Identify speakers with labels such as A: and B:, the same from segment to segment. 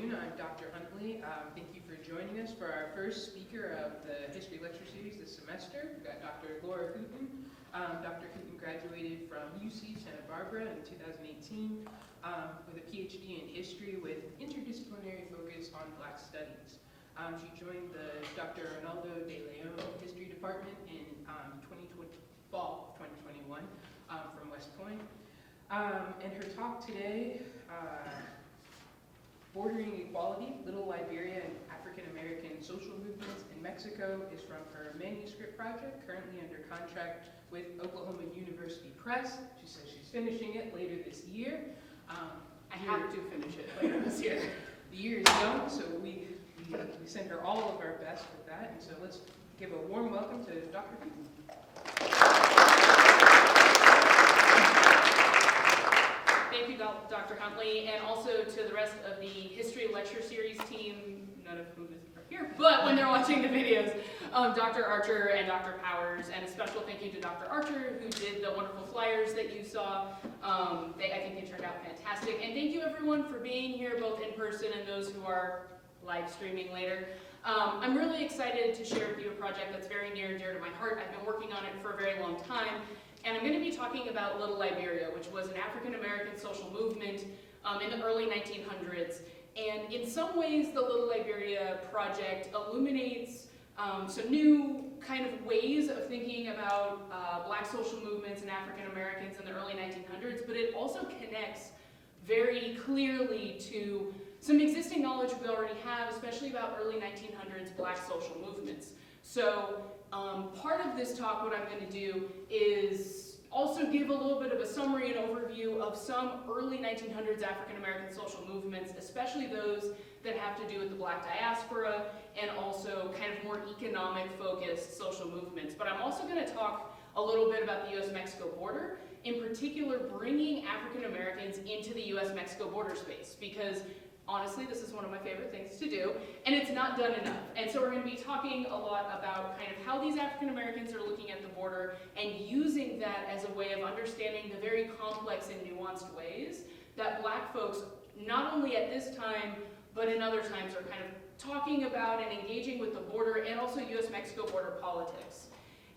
A: afternoon. I'm Dr. Huntley. Thank you for joining us for our first speaker of the History Lecture Series this semester. We've got Dr. Hooton. Dr. Hooton graduated from UC Santa Barbara in 2018 with a PhD in history with interdisciplinary focus on Black studies. She joined the Dr. Ronaldo de Leon History Department in fall of 2021 from West Point. And her talk today, Bordering Equality, Little Liberia and African American Social Movements in Mexico, is from her manuscript project, currently under contract with Oklahoma University Press. She says she's finishing it later this year.
B: I have to finish it later this year.
A: The year is young, so we send her all of our best with that. And so let's give a warm welcome to Dr. Hooton.
B: Thank you, Dr. Huntley, and also to the rest of the History Lecture Series team, none of whom is here, but when they're watching the videos, Dr. Archer and Dr. Powers, and a special thank you to Dr. Archer, who did the wonderful flyers that you saw. I think they turned out fantastic, and thank you everyone for being here, both in person and those who are live streaming later. I'm really excited to share with you a project that's very near and dear to my heart. I've been working on it for a very long time. And I'm going to be talking about Little Liberia, which was an African American social movement in the early 1900s. And in some ways, the Little Liberia project illuminates some new kind of ways of thinking about Black social movements and African Americans in the early 1900s, but it also connects very clearly to some existing knowledge we already have, especially about early 1900s Black social movements. So part of this talk, what I'm going to do is also give a little bit of a summary and overview of some early 1900s African American social movements, especially those that have to do with the Black diaspora and also kind of more economic focused social movements. But I'm also going to talk a little bit about the US-Mexico border, in particular bringing African Americans into the US-Mexico border space, because honestly, this is one of my favorite things to do, and it's not done enough. And so we're going to be talking a lot about kind of how these African Americans are looking at the border and using that as a way of understanding the very complex and nuanced ways that Black folks, not only at this time, but in other times, are kind of talking about and engaging with the border and also US-Mexico border politics.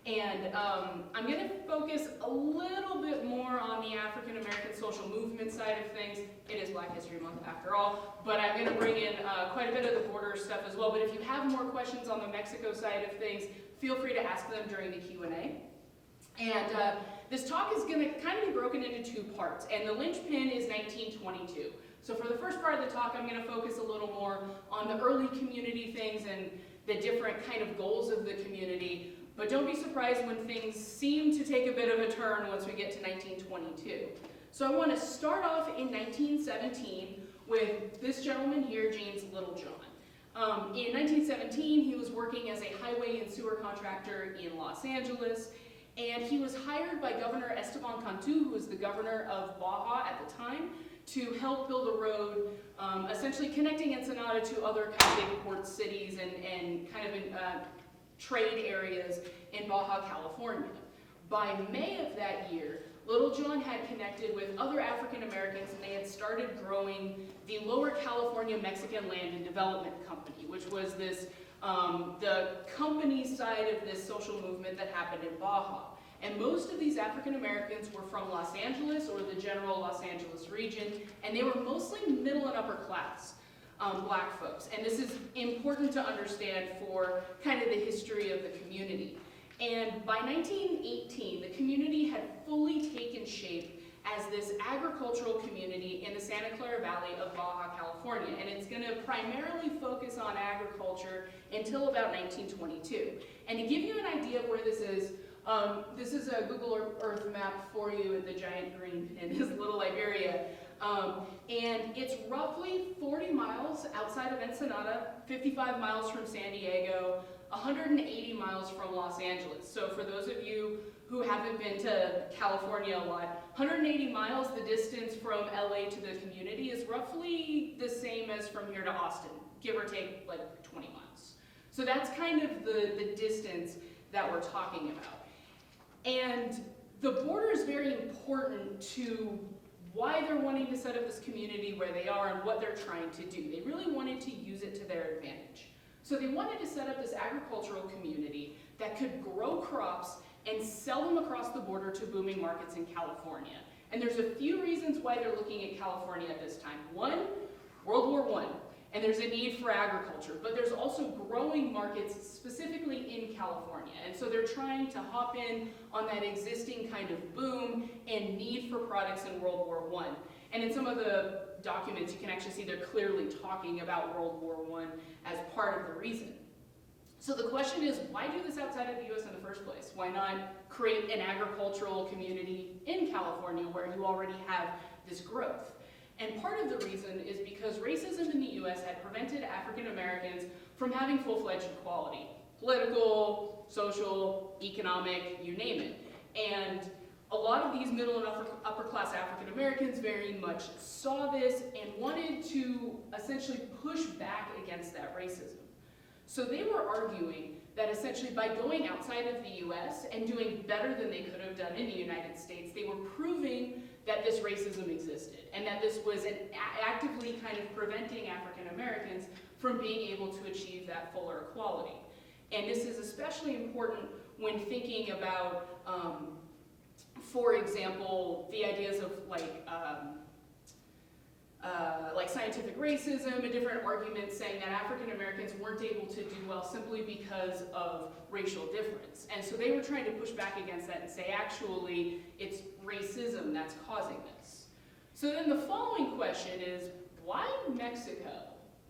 B: And I'm going to focus a little bit more on the African American social movement side of things. It is Black History Month after all, but I'm going to bring in quite a bit of the border stuff as well. But if you have more questions on the Mexico side of things, feel free to ask them during the Q&A. And this talk is going to kind of be broken into two parts, and the linchpin is 1922. So for the first part of the talk, I'm going to focus a little more on the early community things and the different kind of goals of the community. But don't be surprised when things seem to take a bit of a turn once we get to 1922. So I want to start off in 1917 with this gentleman here, James Littlejohn. In 1917, he was working as a highway and sewer contractor in Los Angeles, and he was hired by Governor Esteban Cantu, who was the governor of Baja at the time, to help build a road, essentially connecting Ensenada to other kind of big port cities and kind of trade areas in Baja California. By May of that year, Littlejohn had connected with other African Americans, and they had started growing the Lower California Mexican Land and Development Company, which was this the company side of this social movement that happened in Baja. And most of these African Americans were from Los Angeles or the general Los Angeles region, and they were mostly middle and upper class. Black folks. And this is important to understand for kind of the history of the community. And by 1918, the community had fully taken shape as this agricultural community in the Santa Clara Valley of Baja California. And it's going to primarily focus on agriculture until about 1922. And to give you an idea of where this is a Google Earth map for you, and the giant green pin is Little Liberia. And it's roughly 40 miles outside of Ensenada, 55 miles from San Diego, 180 miles from Los Angeles. So for those of you who haven't been to California a lot, 180 miles, the distance from LA to the community is roughly the same as from here to Austin, give or take like 20 miles. So that's kind of the distance that we're talking about. And the border is very important to why they're wanting to set up this community where they are and what they're trying to do. They really wanted to use it to their advantage. So they wanted to set up this agricultural community that could grow crops and sell them across the border to booming markets in California. And there's a few reasons why they're looking at California at this time. One, World War I, and there's a need for agriculture, but there's also growing markets specifically in California. And so they're trying to hop in on that existing kind of boom and need for products in World War I. And in some of the documents, you can actually see they're clearly talking about World War I as part of the reason. So the question is, why do this outside of the US in the first place? Why not create an agricultural community in California where you already have this growth? And part of the reason is because racism in the US had prevented African Americans from having full-fledged equality. Political, social, economic, you name it. And a lot of these middle and upper class African Americans very much saw this and wanted to essentially push back against that racism. So they were arguing that essentially by going outside of the US and doing better than they could have done in the United States, they were proving that this racism existed and that this was actively kind of preventing African Americans from being able to achieve that fuller equality. And this is especially important when thinking about, for example, the ideas of like scientific racism and different arguments saying that African Americans weren't able to do well simply because of racial difference. And so they were trying to push back against that and say, actually, it's racism that's causing this. So then the following question is, why Mexico?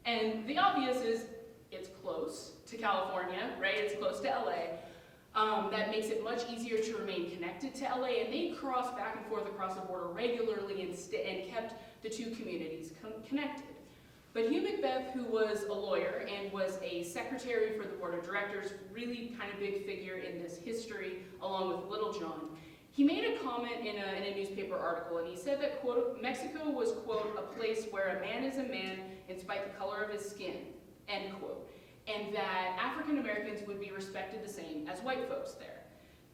B: And the obvious is, it's close to California, right? It's close to LA. That makes it much easier to remain connected to LA, and they crossed back and forth across the border regularly and kept the two communities connected. But Hugh Macbeth, who was a lawyer and was a secretary for the board of directors, really kind of big figure in this history, along with Little John, he made a comment in a newspaper article, and he said that, quote, Mexico was, quote, a place where a man is a man in spite the color of his skin, end quote, and that African Americans would be respected the same as white folks there.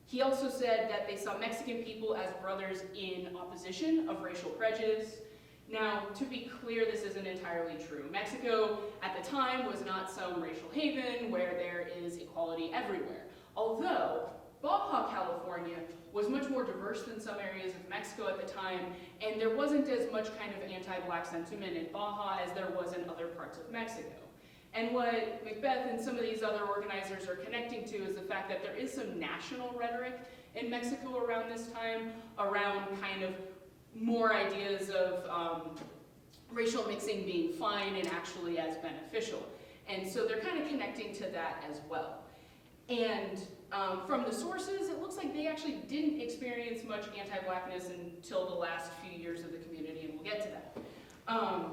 B: He also said that they saw Mexican people as brothers in opposition of racial prejudice. Now, to be clear, this isn't entirely true. Mexico, at the time, was not some racial haven where there is equality everywhere. Although, Baja California was much more diverse than some areas of Mexico at the time, and there wasn't as much kind of anti-black sentiment in Baja as there was in other parts of Mexico. And what Macbeth and some of these other organizers are connecting to is the fact that there is some national rhetoric in Mexico around this time, around kind of more ideas of racial mixing being fine and actually as beneficial. And so they're kind of connecting to that as well. And from the sources, it looks like they actually didn't experience much anti-blackness until the last few years of the community, and we'll get to that.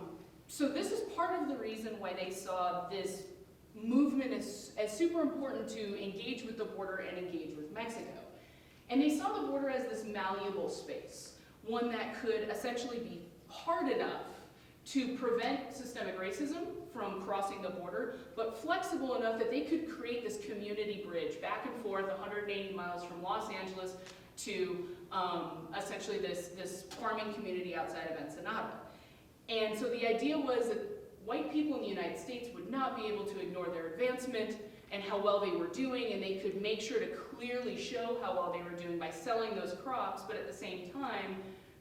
B: So this is part of the reason why they saw this movement as super important to engage with the border and engage with Mexico. And they saw the border as this malleable space, one that could essentially be hard enough to prevent systemic racism from crossing the border, but flexible enough that they could create this community bridge back and forth 180 miles from Los Angeles to essentially this farming community outside of Ensenada. And so the idea was that white people in the United States would not be able to ignore their advancement and how well they were doing, and they could make sure to clearly show how well they were doing by selling those crops, but at the same time,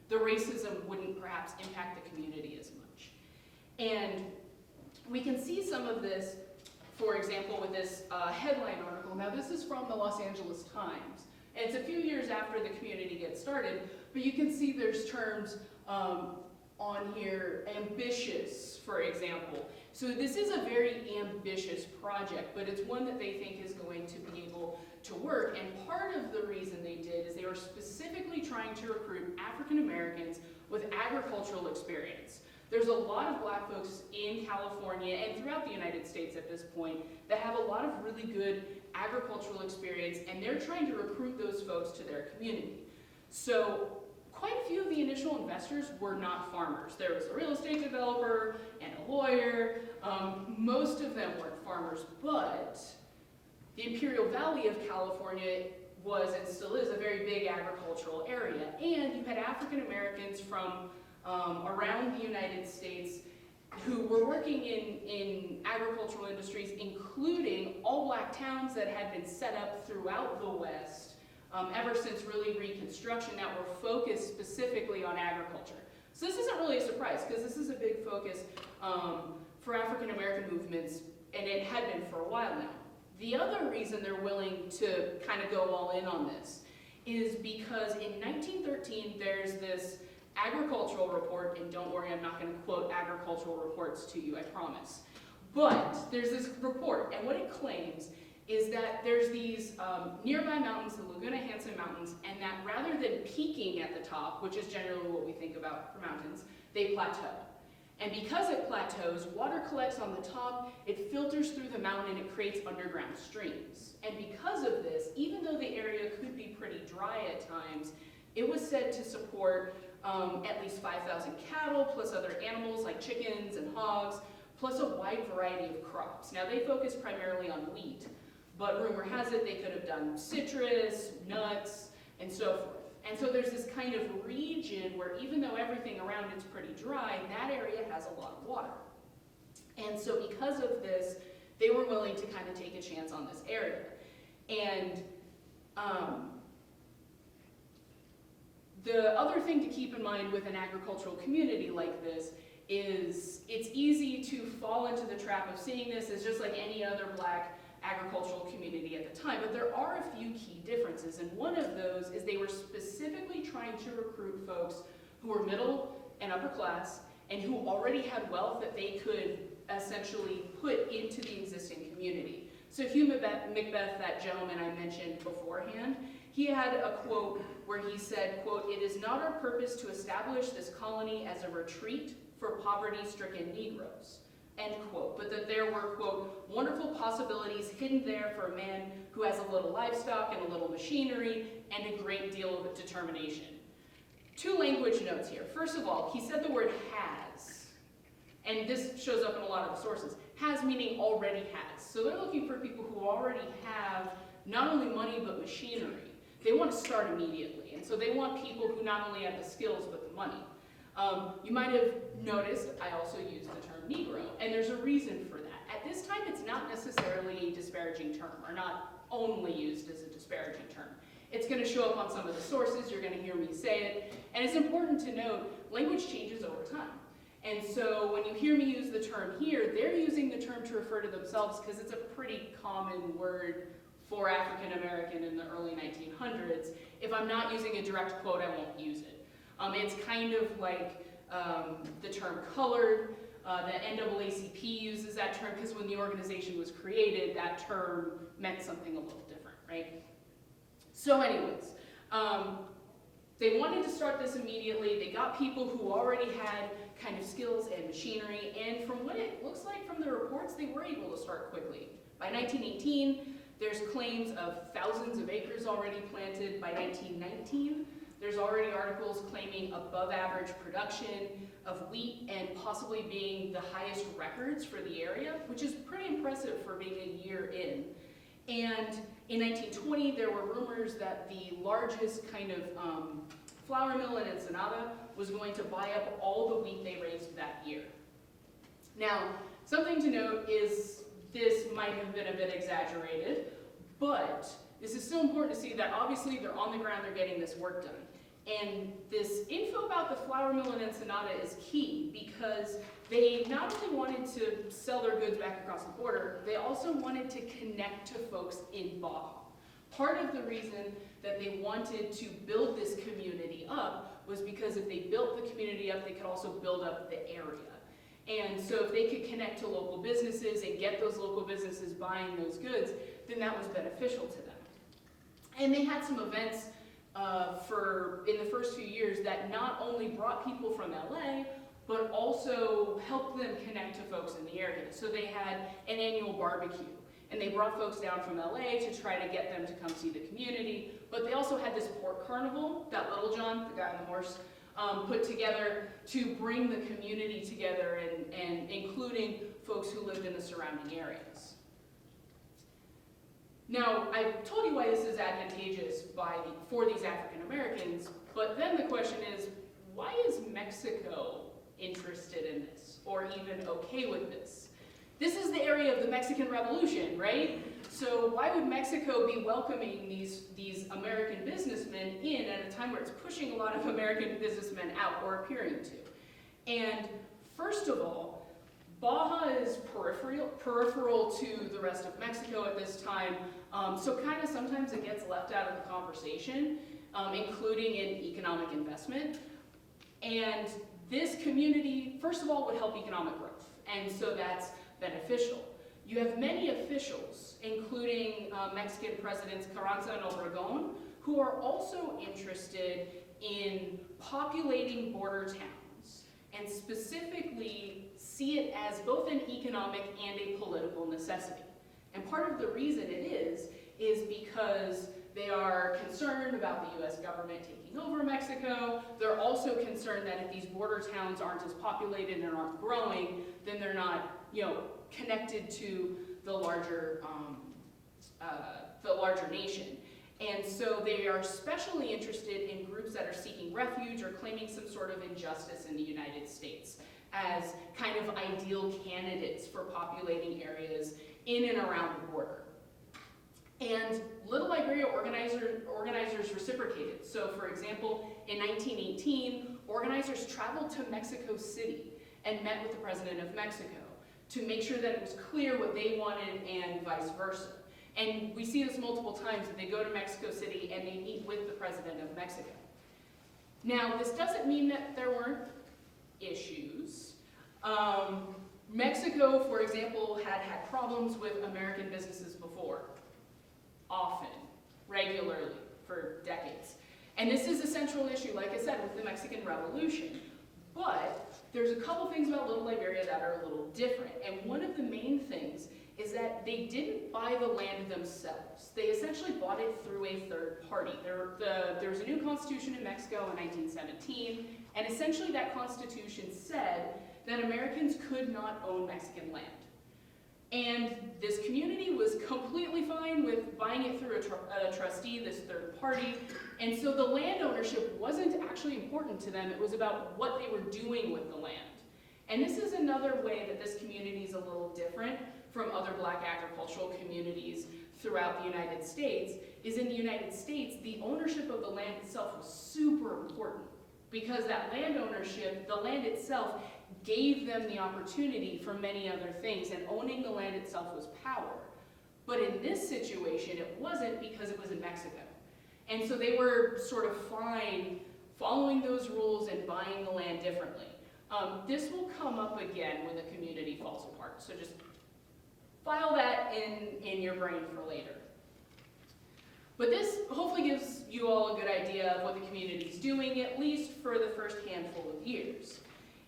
B: the racism wouldn't perhaps impact the community as much. And we can see some of this, for example, with this headline article. Now, this is from the Los Angeles Times, and it's a few years after the community gets started, but you can see there's terms on here, ambitious, for example. So this is a very ambitious project, but it's one that they think is going to be able to work. And part of the reason they did is they were specifically trying to recruit African Americans with agricultural experience. There's a lot of black folks in California and throughout the United States at this point that have a lot of really good agricultural experience, and they're trying to recruit those folks to their community. So quite a few of the initial investors were not farmers. There was a real estate developer and a lawyer. Most of them weren't farmers, but the Imperial Valley of California was and still is a very big agricultural area. And you had African Americans from around the United States who were working in agricultural industries, including all black towns that had been set up throughout the West ever since really Reconstruction that were focused specifically on agriculture. So this isn't really a surprise because this is a big focus for African American movements, and it had been for a while now. The other reason they're willing to kind of go all in on this is because in 1913 there's this agricultural report, and don't worry, I'm not going to quote agricultural reports to you, I promise. But there's this report, and what it claims is that there's these nearby mountains, the Laguna Hansen Mountains, and that rather than peaking at the top, which is generally what we think about for mountains, they plateau. And because it plateaus, water collects on the top, it filters through the mountain, and it creates underground streams. And because of this, even though the area could be pretty dry at times, it was said to support at least 5,000 cattle, plus other animals like chickens and hogs, plus a wide variety of crops. Now they focus primarily on wheat, but rumor has it they could have done citrus, nuts, and so forth. And so there's this kind of region where even though everything around it's pretty dry, that area has a lot of water. And so because of this, they were willing to kind of take a chance on this area. And the other thing to keep in mind with an agricultural community like this is it's easy to fall into the trap of seeing this as just like any other black agricultural community at the time, but there are a few key differences, and one of those is they were specifically trying to recruit folks who were middle and upper class and who already had wealth that they could essentially put into the existing community. So Hugh Macbeth, that gentleman I mentioned beforehand, he had a quote where he said, quote, "It is not our purpose to establish this colony as a retreat for poverty-stricken Negroes," end quote, but that there were, quote, "wonderful possibilities hidden there for a man who has a little livestock and a little machinery and a great deal of determination." Two language notes here. First of all, he said the word has, and this shows up in a lot of the sources. Has meaning already has. So they're looking for people who already have not only money but machinery. They want to start immediately, and so they want people who not only have the skills but the money. You might have noticed I also use the term Negro, and there's a reason for that. At this time, it's not necessarily a disparaging term, or not only used as a disparaging term. It's going to show up on some of the sources, you're going to hear me say it, and it's important to note, language changes over time. And so when you hear me use the term here, they're using the term to refer to themselves because it's a pretty common word for African American in the early 1900s. If I'm not using a direct quote, I won't use it. It's kind of like the term colored. The NAACP uses that term because when the organization was created, that term meant something a little different, right? So anyways, they wanted to start this immediately. They got people who already had kind of skills and machinery, and from what it looks like from the reports, they were able to start quickly. By 1918, there's claims of thousands of acres already planted. By 1919, there's already articles claiming above average production of wheat and possibly being the highest records for the area, which is pretty impressive for being a year in. And in 1920, there were rumors that the largest kind of flour mill in Ensenada was going to buy up all the wheat they raised that year. Now, something to note is this might have been a bit exaggerated, but this is still important to see that obviously they're on the ground, they're getting this work done. And this info about the flour mill in Ensenada is key because they not only wanted to sell their goods back across the border, they also wanted to connect to folks in Baja. Part of the reason that they wanted to build this community up was because if they built the community up, they could also build up the area. And so if they could connect to local businesses and get those local businesses buying those goods, then that was beneficial to them. And they had some events in the first few years that not only brought people from LA, but also helped them connect to folks in the area. So they had an annual barbecue, and they brought folks down from LA to try to get them to come see the community. But they also had this pork carnival that Little John, the guy on the horse, put together to bring the community together and including folks who lived in the surrounding areas. Now, I've told you why this is advantageous for these African Americans, but then the question is, why is Mexico interested in this, or even okay with this? This is the area of the Mexican Revolution, right? So why would Mexico be welcoming these American businessmen in at a time where it's pushing a lot of American businessmen out, or appearing to? And first of all, Baja is peripheral to the rest of Mexico at this time, so kind of sometimes it gets left out of the conversation, including in economic investment. And this community, first of all, would help economic growth, and so that's beneficial. You have many officials, including Mexican Presidents Carranza and Obregón, who are also interested in populating border towns, and specifically see it as both an economic and a political necessity. And part of the reason it is because they are concerned about the US government taking over Mexico. They're also concerned that if these border towns aren't as populated and aren't growing, then they're not, connected to the larger nation. And so they are especially interested in groups that are seeking refuge or claiming some sort of injustice in the United States as kind of ideal candidates for populating areas in and around the border. And Little Liberia organizers reciprocated. So for example, in 1918, organizers traveled to Mexico City and met with the President of Mexico to make sure that it was clear what they wanted and vice versa. And we see this multiple times, that they go to Mexico City and they meet with the President of Mexico. Now, this doesn't mean that there weren't issues. Mexico, for example, had problems with American businesses before, often, regularly, for decades. And this is a central issue, like I said, with the Mexican Revolution. But there's a couple things about Little Liberia that are a little different. And one of the main things is that they didn't buy the land themselves. They essentially bought it through a third party. There was a new constitution in Mexico in 1917, and essentially that constitution said that Americans could not own Mexican land. And this community was completely fine with buying it through a trustee, this third party, and so the land ownership wasn't actually important to them. It was about what they were doing with the land. And this is another way that this community is a little different from other Black agricultural communities throughout the United States, is in the United States, the ownership of the land itself was super important, because that land ownership, the land itself, gave them the opportunity for many other things, and owning the land itself was power. But in this situation, it wasn't, because it was in Mexico. And so they were sort of fine following those rules and buying the land differently. This will come up again when the community falls apart, so just file that in your brain for later. But this hopefully gives you all a good idea of what the community is doing, at least for the first handful of years.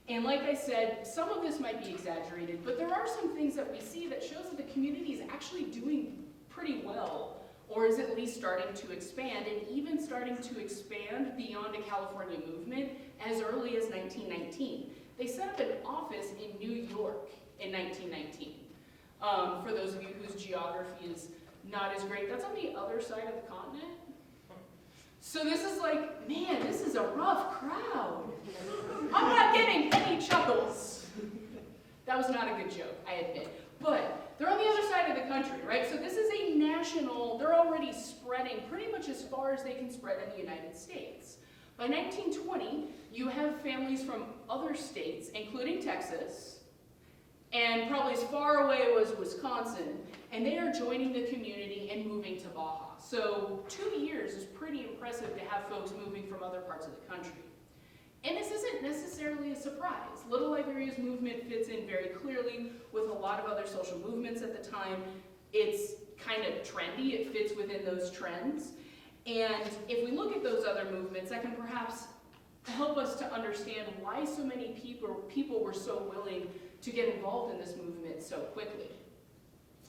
B: And like I said, some of this might be exaggerated, but there are some things that we see that shows that the community is actually doing pretty well, or is at least starting to expand, and even starting to expand beyond a California movement as early as 1919. They set up an office in New York in 1919. For those of you whose geography is not as great, that's on the other side of the continent. So this is like, man, this is a rough crowd. I'm not getting any chuckles. That was not a good joke, I admit. But they're on the other side of the country, right? So this is a national, they're already spreading pretty much as far as they can spread in the United States. By 1920, you have families from other states, including Texas, and probably as far away as Wisconsin, and they are joining the community and moving to Baja. So 2 years is pretty impressive to have folks moving from other parts of the country. And this isn't necessarily a surprise. Little Liberia's movement fits in very clearly with a lot of other social movements at the time. It's kind of trendy, it fits within those trends. And if we look at those other movements, that can perhaps help us to understand why so many people were so willing to get involved in this movement so quickly.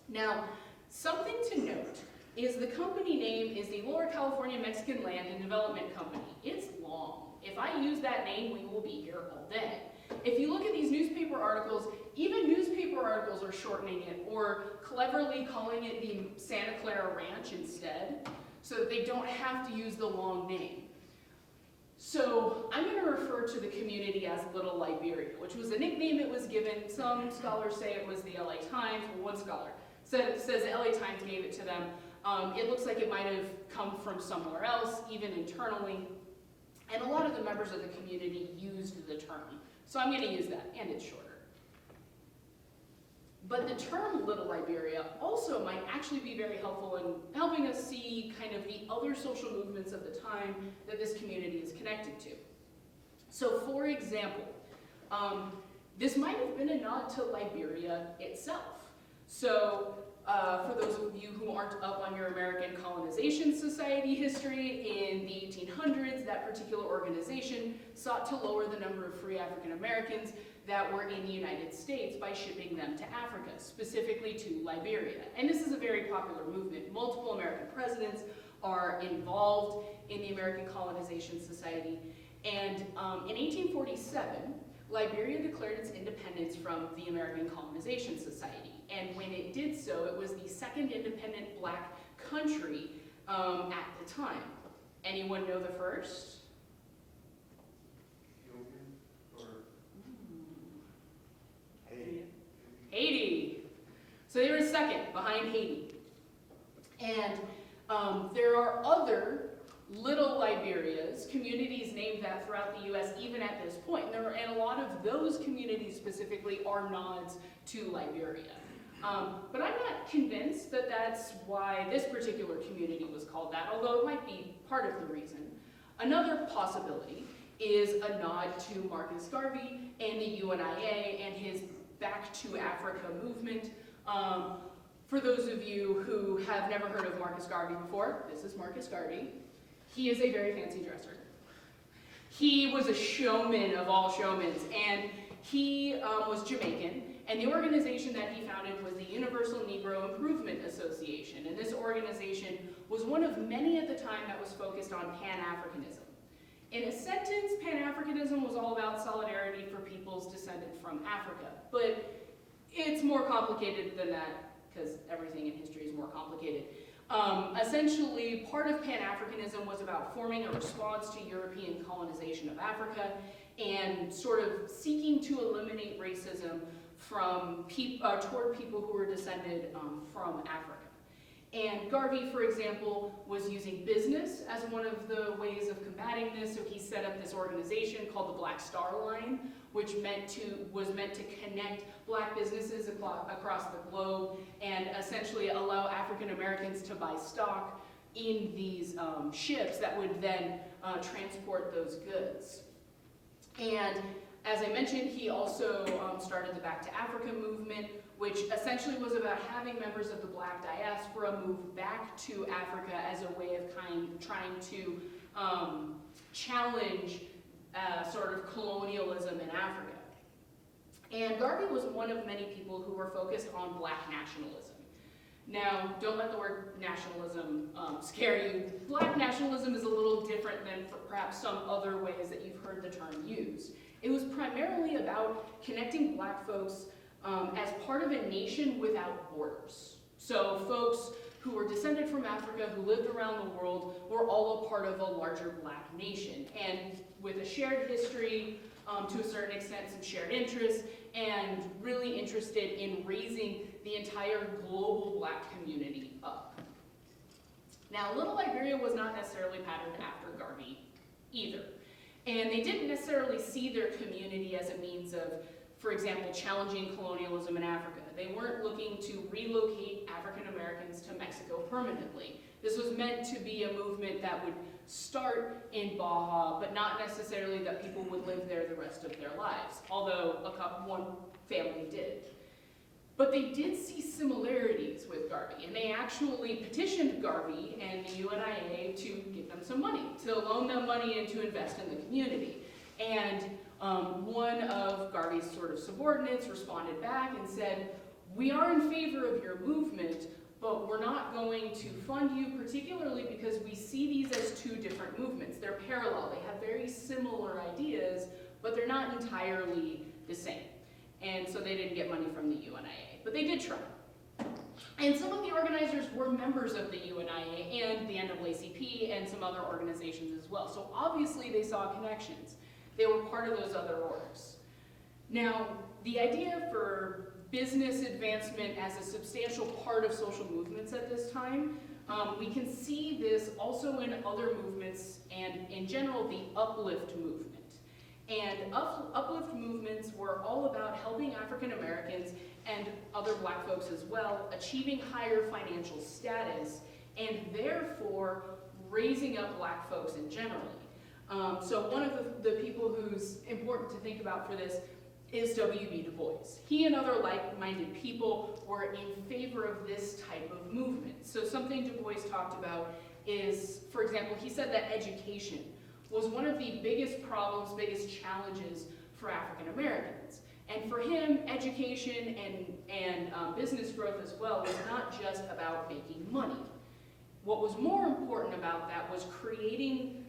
B: Now, something to note is the company name is the Lower California Mexican Land and Development Company. It's long. If I use that name, we will be here all day. If you look at these newspaper articles, even newspaper articles are shortening it or cleverly calling it the Santa Clara Ranch instead, so that they don't have to use the long name. So I'm going to refer to the community as Little Liberia, which was a nickname it was given. Some scholars say it was the LA Times, or one scholar says the LA Times gave it to them. It looks like it might have come from somewhere else, even internally. And a lot of the members of the community used the term. So I'm going to use that, and it's shorter. But the term Little Liberia also might actually be very helpful in helping us see kind of the other social movements of the time that this community is connected to. So for example, this might have been a nod to Liberia itself. So for those of you who aren't up on your American Colonization Society history, in the 1800s, that particular organization sought to lower the number of free African Americans that were in the United States by shipping them to Africa, specifically to Liberia. And this is a very popular movement. Multiple American presidents are involved in the American Colonization Society. And in 1847, Liberia declared its independence from the American Colonization Society. And when it did so, it was the second independent black country at the time. Anyone know the first? Haiti. So they were second, behind Haiti. And there are other little Liberias, communities named that throughout the US even at this point. And a lot of those communities specifically are nods to Liberia. But I'm not convinced that that's why this particular community was called that, although it might be part of the reason. Another possibility is a nod to Marcus Garvey and the UNIA and his Back to Africa movement. For those of you who have never heard of Marcus Garvey before, this is Marcus Garvey. He is a very fancy dresser. He was a showman of all showmans, and he was Jamaican, and the organization that he founded was the Universal Negro Improvement Association, and this organization was one of many at the time that was focused on Pan-Africanism. In a sentence, Pan-Africanism was all about solidarity for peoples descended from Africa, but it's more complicated than that, because everything in history is more complicated. Essentially, part of Pan-Africanism was about forming a response to European colonization of Africa and sort of seeking to eliminate racism from toward people who were descended from Africa. And Garvey, for example, was using business as one of the ways of combating this, so he set up this organization called the Black Star Line, which was meant to connect black businesses across the globe and essentially allow African Americans to buy stock in these ships that would then transport those goods. And as I mentioned, he also started the Back to Africa movement, which essentially was about having members of the black diaspora move back to Africa as a way of trying to challenge sort of colonialism in Africa. And Garvey was one of many people who were focused on black nationalism. Now, don't let the word nationalism scare you. Black nationalism is a little different than perhaps some other ways that you've heard the term used. It was primarily about connecting black folks as part of a nation without borders. So folks who were descended from Africa, who lived around the world, were all a part of a larger black nation. And with a shared history, to a certain extent, some shared interests, and really interested in raising the entire global black community up. Now, Little Liberia was not necessarily patterned after Garvey either. And they didn't necessarily see their community as a means of, for example, challenging colonialism in Africa. They weren't looking to relocate African Americans to Mexico permanently. This was meant to be a movement that would start in Baja, but not necessarily that people would live there the rest of their lives, although one family did. But they did see similarities with Garvey, and they actually petitioned Garvey and the UNIA to give them some money, to loan them money and to invest in the community. And one of Garvey's sort of subordinates responded back and said, "We are in favor of your movement, but we're not going to fund you particularly because we see these as two different movements. They're parallel, they have very similar ideas, but they're not entirely the same. And so they didn't get money from the UNIA, but they did try. And some of the organizers were members of the UNIA and the NAACP and some other organizations as well. So obviously they saw connections. They were part of those other orgs. Now, the idea for business advancement as a substantial part of social movements at this time, we can see this also in other movements and in general the uplift movement. And uplift movements were all about helping African Americans and other black folks as well achieving higher financial status and therefore raising up black folks in general. So one of the people who's important to think about for this is W.B. Du Bois. He and other like-minded people were in favor of this type of movement. So something Du Bois talked about is, for example, he said that education was one of the biggest problems, biggest challenges for African Americans. And for him, education and business growth as well was not just about making money. What was more important about that was creating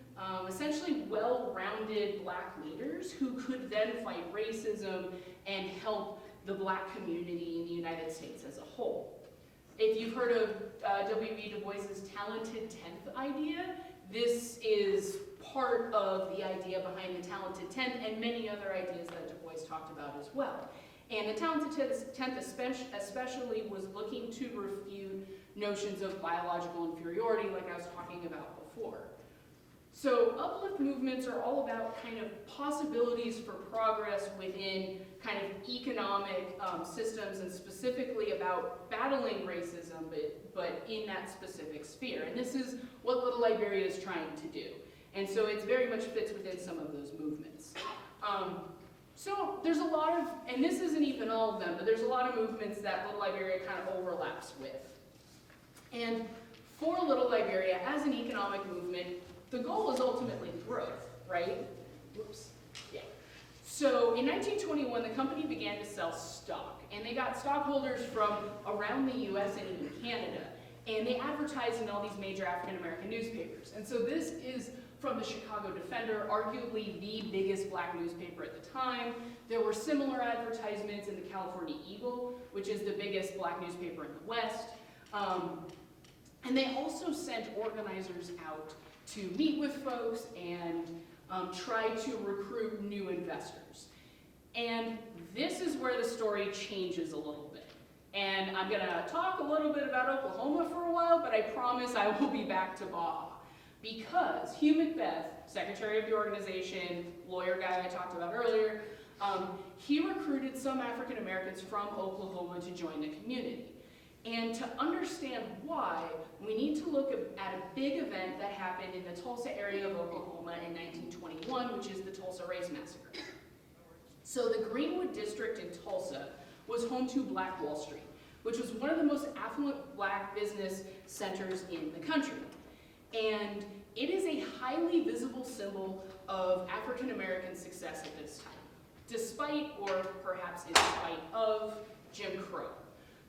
B: essentially well-rounded black leaders who could then fight racism and help the black community in the United States as a whole. If you've heard of W.B. Du Bois's talented 10th idea, this is part of the idea behind the talented 10th and many other ideas that Du Bois talked about as well. And the talented 10th especially was looking to refute notions of biological inferiority like I was talking about before. So uplift movements are all about kind of possibilities for progress within kind of economic systems and specifically about battling racism, but in that specific sphere. And this is what Little Liberia is trying to do. And so it very much fits within some of those movements. So there's a lot of, and this isn't even all of them, but there's a lot of movements that Little Liberia kind of overlaps with. And for Little Liberia, as an economic movement, the goal is ultimately growth, right? Whoops, yeah. So in 1921, the company began to sell stock, and they got stockholders from around the US and even Canada, and they advertised in all these major African American newspapers. And so this is from the Chicago Defender, arguably the biggest black newspaper at the time. There were similar advertisements in the California Eagle, which is the biggest black newspaper in the West. And they also sent organizers out to meet with folks and try to recruit new investors. And this is where the story changes a little bit. And I'm gonna talk a little bit about Oklahoma for a while, but I promise I will be back to Baja. Because Hugh Macbeth, secretary of the organization, lawyer guy I talked about earlier, he recruited some African Americans from Oklahoma to join the community. And to understand why, we need to look at a big event that happened in the Tulsa area of Oklahoma in 1921, which is the Tulsa Race Massacre. So the Greenwood District in Tulsa was home to Black Wall Street, which was one of the most affluent black business centers in the country. And it is a highly visible symbol of African American success at this time, despite or perhaps in spite of Jim Crow.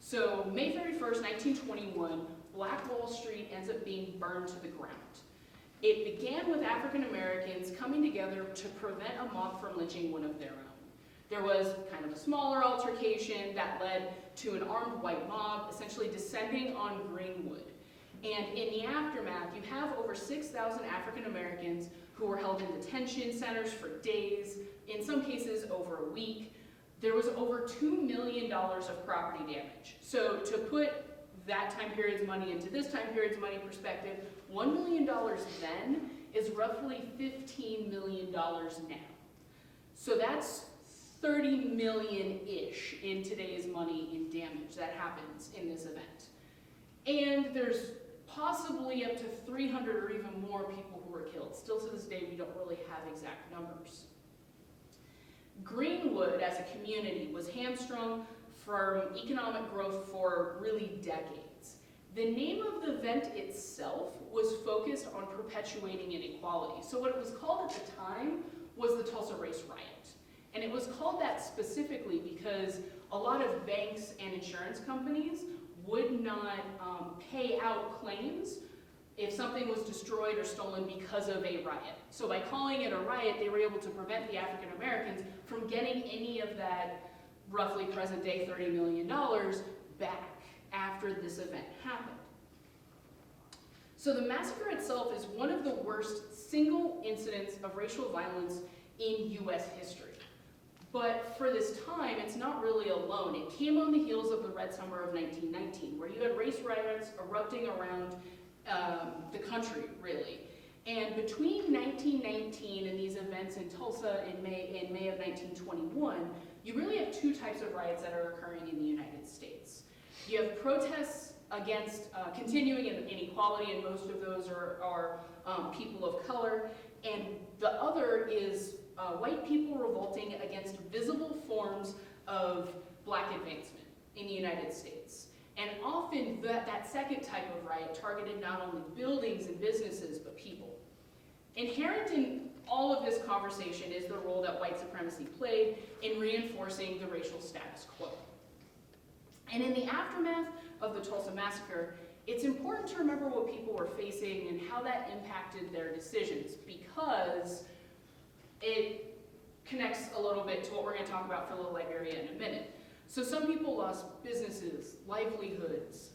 B: So May 31st, 1921, Black Wall Street ends up being burned to the ground. It began with African Americans coming together to prevent a mob from lynching one of their own. There was kind of a smaller altercation that led to an armed white mob essentially descending on Greenwood. And in the aftermath, you have over 6,000 African Americans who were held in detention centers for days, in some cases over a week. There was over $2 million of property damage. So to put that time period's money into this time period's money perspective, $1 million then is roughly $15 million now. So that's 30 million-ish in today's money in damage that happens in this event. And there's possibly up to 300 or even more people who were killed. Still to this day, we don't really have exact numbers. Greenwood, as a community, was hamstrung from economic growth for really decades. The name of the event itself was focused on perpetuating inequality. So what it was called at the time was the Tulsa Race Riot. And it was called that specifically because a lot of banks and insurance companies would not pay out claims if something was destroyed or stolen because of a riot. So by calling it a riot, they were able to prevent the African Americans from getting any of that roughly present day $30 million back after this event happened. So the massacre itself is one of the worst single incidents of racial violence in US history. But for this time, it's not really alone. It came on the heels of the Red Summer of 1919, where you had race riots erupting around the country, really. And between 1919 and these events in Tulsa in May of 1921, you really have two types of riots that are occurring in the United States. You have protests against continuing inequality, and most of those are people of color. And the other is white people revolting against visible forms of black advancement in the United States. And often that second type of riot targeted not only buildings and businesses, but people. Inherent in all of this conversation is the role that white supremacy played in reinforcing the racial status quo. And in the aftermath of the Tulsa Massacre, it's important to remember what people were facing and how that impacted their decisions, because it connects a little bit to what we're going to talk about for Little Liberia in a minute. So some people lost businesses, livelihoods,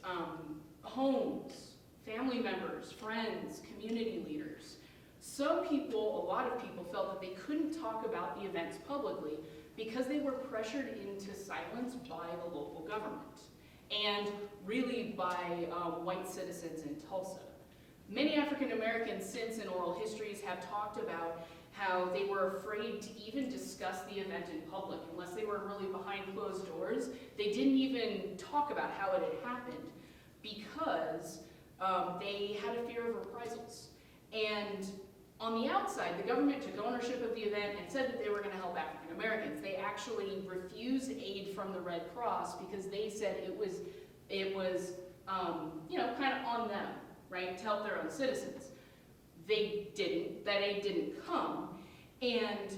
B: homes, family members, friends, community leaders. Some people, a lot of people, felt that they couldn't talk about the events publicly because they were pressured into silence by the local government and really by white citizens in Tulsa. Many African Americans since in oral histories have talked about how they were afraid to even discuss the event in public. Unless they were really behind closed doors, they didn't even talk about how it had happened because they had a fear of reprisals. And on the outside, the government took ownership of the event and said that they were going to help African Americans. They actually refused aid from the Red Cross because they said it was kind of on them, right, to help their own citizens. They didn't. That aid didn't come. And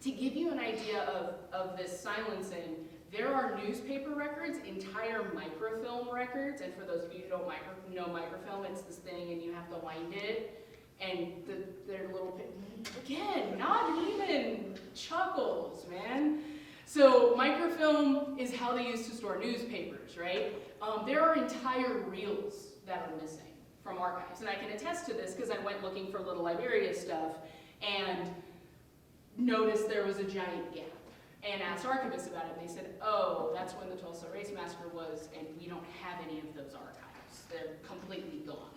B: to give you an idea of this silencing, there are newspaper records, entire microfilm records, and for those of you who don't know microfilm, it's this thing and you have to wind it. And their little, again, not even chuckles, man. So microfilm is how they used to store newspapers, right? There are entire reels that are missing from archives. And I can attest to this because I went looking for Little Liberia stuff and noticed there was a giant gap. And asked archivists about it, and they said, oh, that's when the Tulsa Race Massacre was, and we don't have any of those archives. They're completely gone.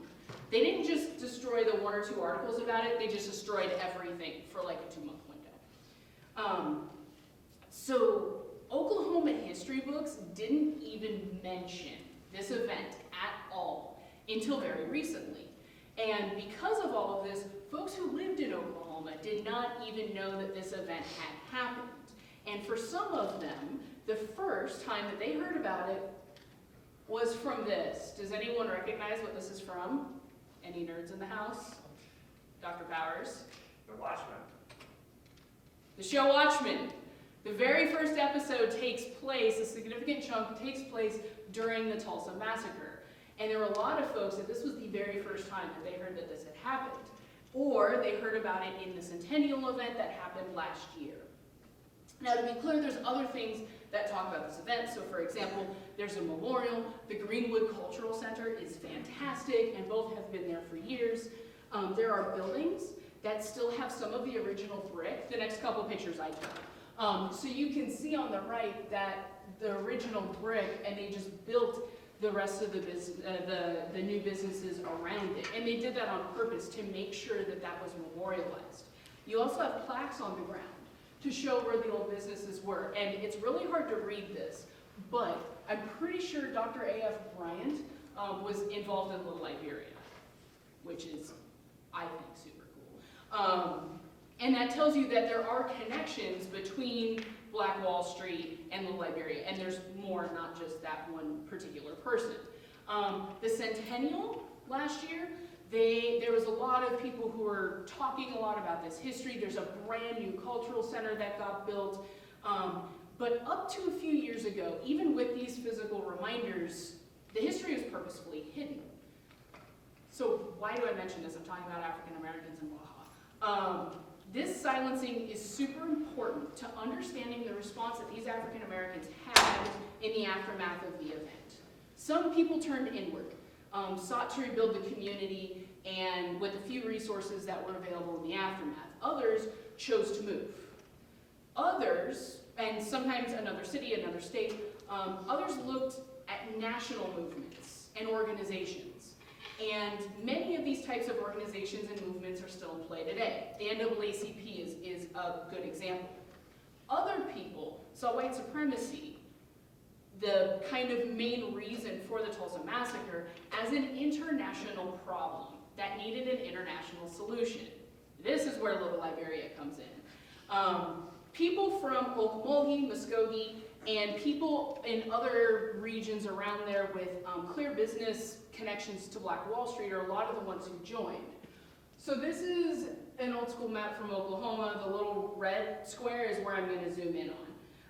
B: They didn't just destroy the one or two articles about it, they just destroyed everything for like a 2-month window. So Oklahoma history books didn't even mention this event at all until very recently. And because of all of this, folks who lived in Oklahoma did not even know that this event had happened. And for some of them, the first time that they heard about it was from this. Does anyone recognize what this is from? Any nerds in the house? Dr. Powers?
C: The Watchmen.
B: The show Watchmen. The very first episode takes place, a significant chunk takes place during the Tulsa Massacre. And there were a lot of folks that this was the very first time that they heard that this had happened. Or they heard about it in the Centennial event that happened last year. Now, to be clear, there's other things that talk about this event. So, for example, there's a memorial. The Greenwood Cultural Center is fantastic, and both have been there for years. There are buildings that still have some of the original brick. The next couple pictures I took. So you can see on the right that the original brick, and they just built the rest of the new businesses around it. And they did that on purpose to make sure that that was memorialized. You also have plaques on the ground to show where the old businesses were. And it's really hard to read this, but I'm pretty sure Dr. A.F. Bryant was involved in Little Liberia, which is, I think, super cool. And that tells you that there are connections between Black Wall Street and Little Liberia, and there's more, not just that one particular person. The Centennial last year, there was a lot of people who were talking a lot about this history. There's a brand new cultural center that got built. But up to a few years ago, even with these physical reminders, the history was purposefully hidden. So why do I mention this? I'm talking about African Americans in Baja. This silencing is super important to understanding the response that these African Americans had in the aftermath of the event. Some people turned inward, sought to rebuild the community, and with a few resources that were available in the aftermath. Others chose to move. Others, and sometimes another city, another state, others looked at national movements and organizations. And many of these types of organizations and movements are still in play today. The NAACP is a good example. Other people saw white supremacy, the kind of main reason for the Tulsa Massacre, as an international problem that needed an international solution. This is where Little Liberia comes in. People from Okmulgee, Muskogee, and people in other regions around there with clear business connections to Black Wall Street are a lot of the ones who joined. So this is an old school map from Oklahoma. The little red square is where I'm going to zoom in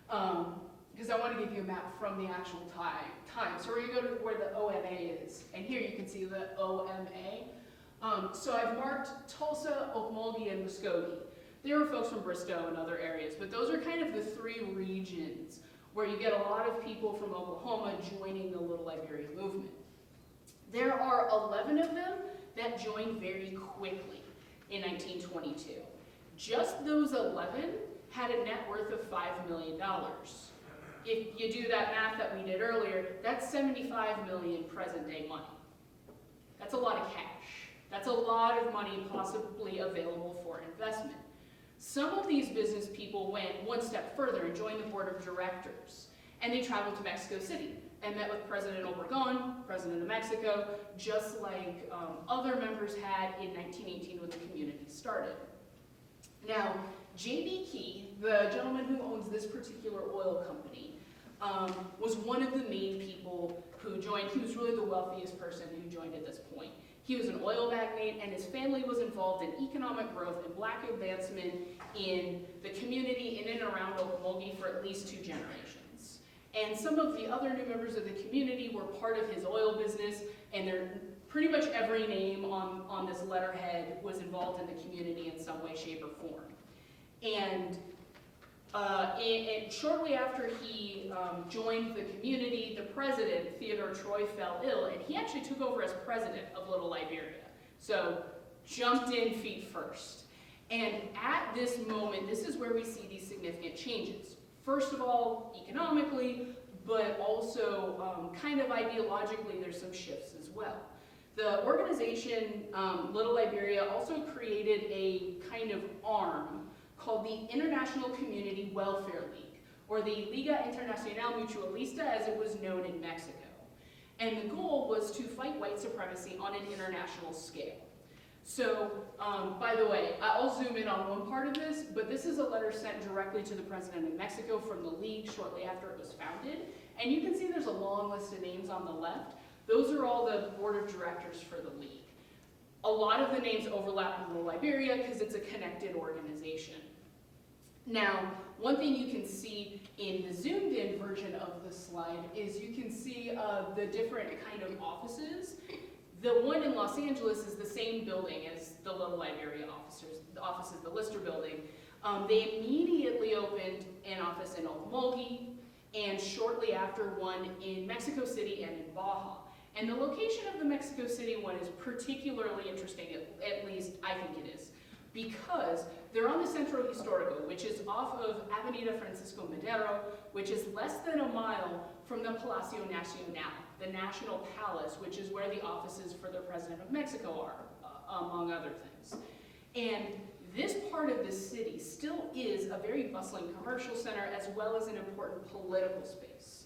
B: on, because I want to give you a map from the actual time. So we're going to go to where the OMA is, and here you can see the OMA. So I've marked Tulsa, Okmulgee, and Muskogee. There are folks from Bristow and other areas, but those are kind of the three regions where you get a lot of people from Oklahoma joining the Little Liberia movement. There are 11 of them that joined very quickly in 1922. Just those 11 had a net worth of $5 million. If you do that math that we did earlier, that's 75 million present day money. That's a lot of cash. That's a lot of money possibly available for investment. Some of these business people went one step further and joined the board of directors. And they traveled to Mexico City and met with President Obregón, President of Mexico, just like other members had in 1918 when the community started. Now, J.B. Key, the gentleman who owns this particular oil company, was one of the main people who joined. He was really the wealthiest person who joined at this point. He was an oil magnate, and his family was involved in economic growth and Black advancement in the community in and around Okmulgee for at least 2 generations. And some of the other new members of the community were part of his oil business, and pretty much every name on this letterhead was involved in the community in some way, shape, or form. And shortly after he joined the community, the president, Theodore Troy, fell ill, and he actually took over as president of Little Liberia. So, jumped in feet first. And at this moment, this is where we see these significant changes. First of all, economically, but also kind of ideologically, there's some shifts as well. The organization, Little Liberia, also created a kind of arm called the International Community Welfare League, or the Liga Internacional Mutualista as it was known in Mexico. And the goal was to fight white supremacy on an international scale. So, by the way, I'll zoom in on one part of this, but this is a letter sent directly to the President of Mexico from the League shortly after it was founded. And you can see there's a long list of names on the left. Those are all the board of directors for the League. A lot of the names overlap with Little Liberia because it's a connected organization. Now, one thing you can see in the zoomed in version of the slide is you can see the different kind of offices. The one in Los Angeles is the same building as the Little Liberia offices, the Lister building. They immediately opened an office in Okmulgee, and shortly after one in Mexico City and in Baja. And the location of the Mexico City one is particularly interesting, at least I think it is, because they're on the Centro Histórico, which is off of Avenida Francisco Madero, which is less than a mile from the Palacio Nacional, the National Palace, which is where the offices for the President of Mexico are, among other things. And this part of the city still is a very bustling commercial center as well as an important political space.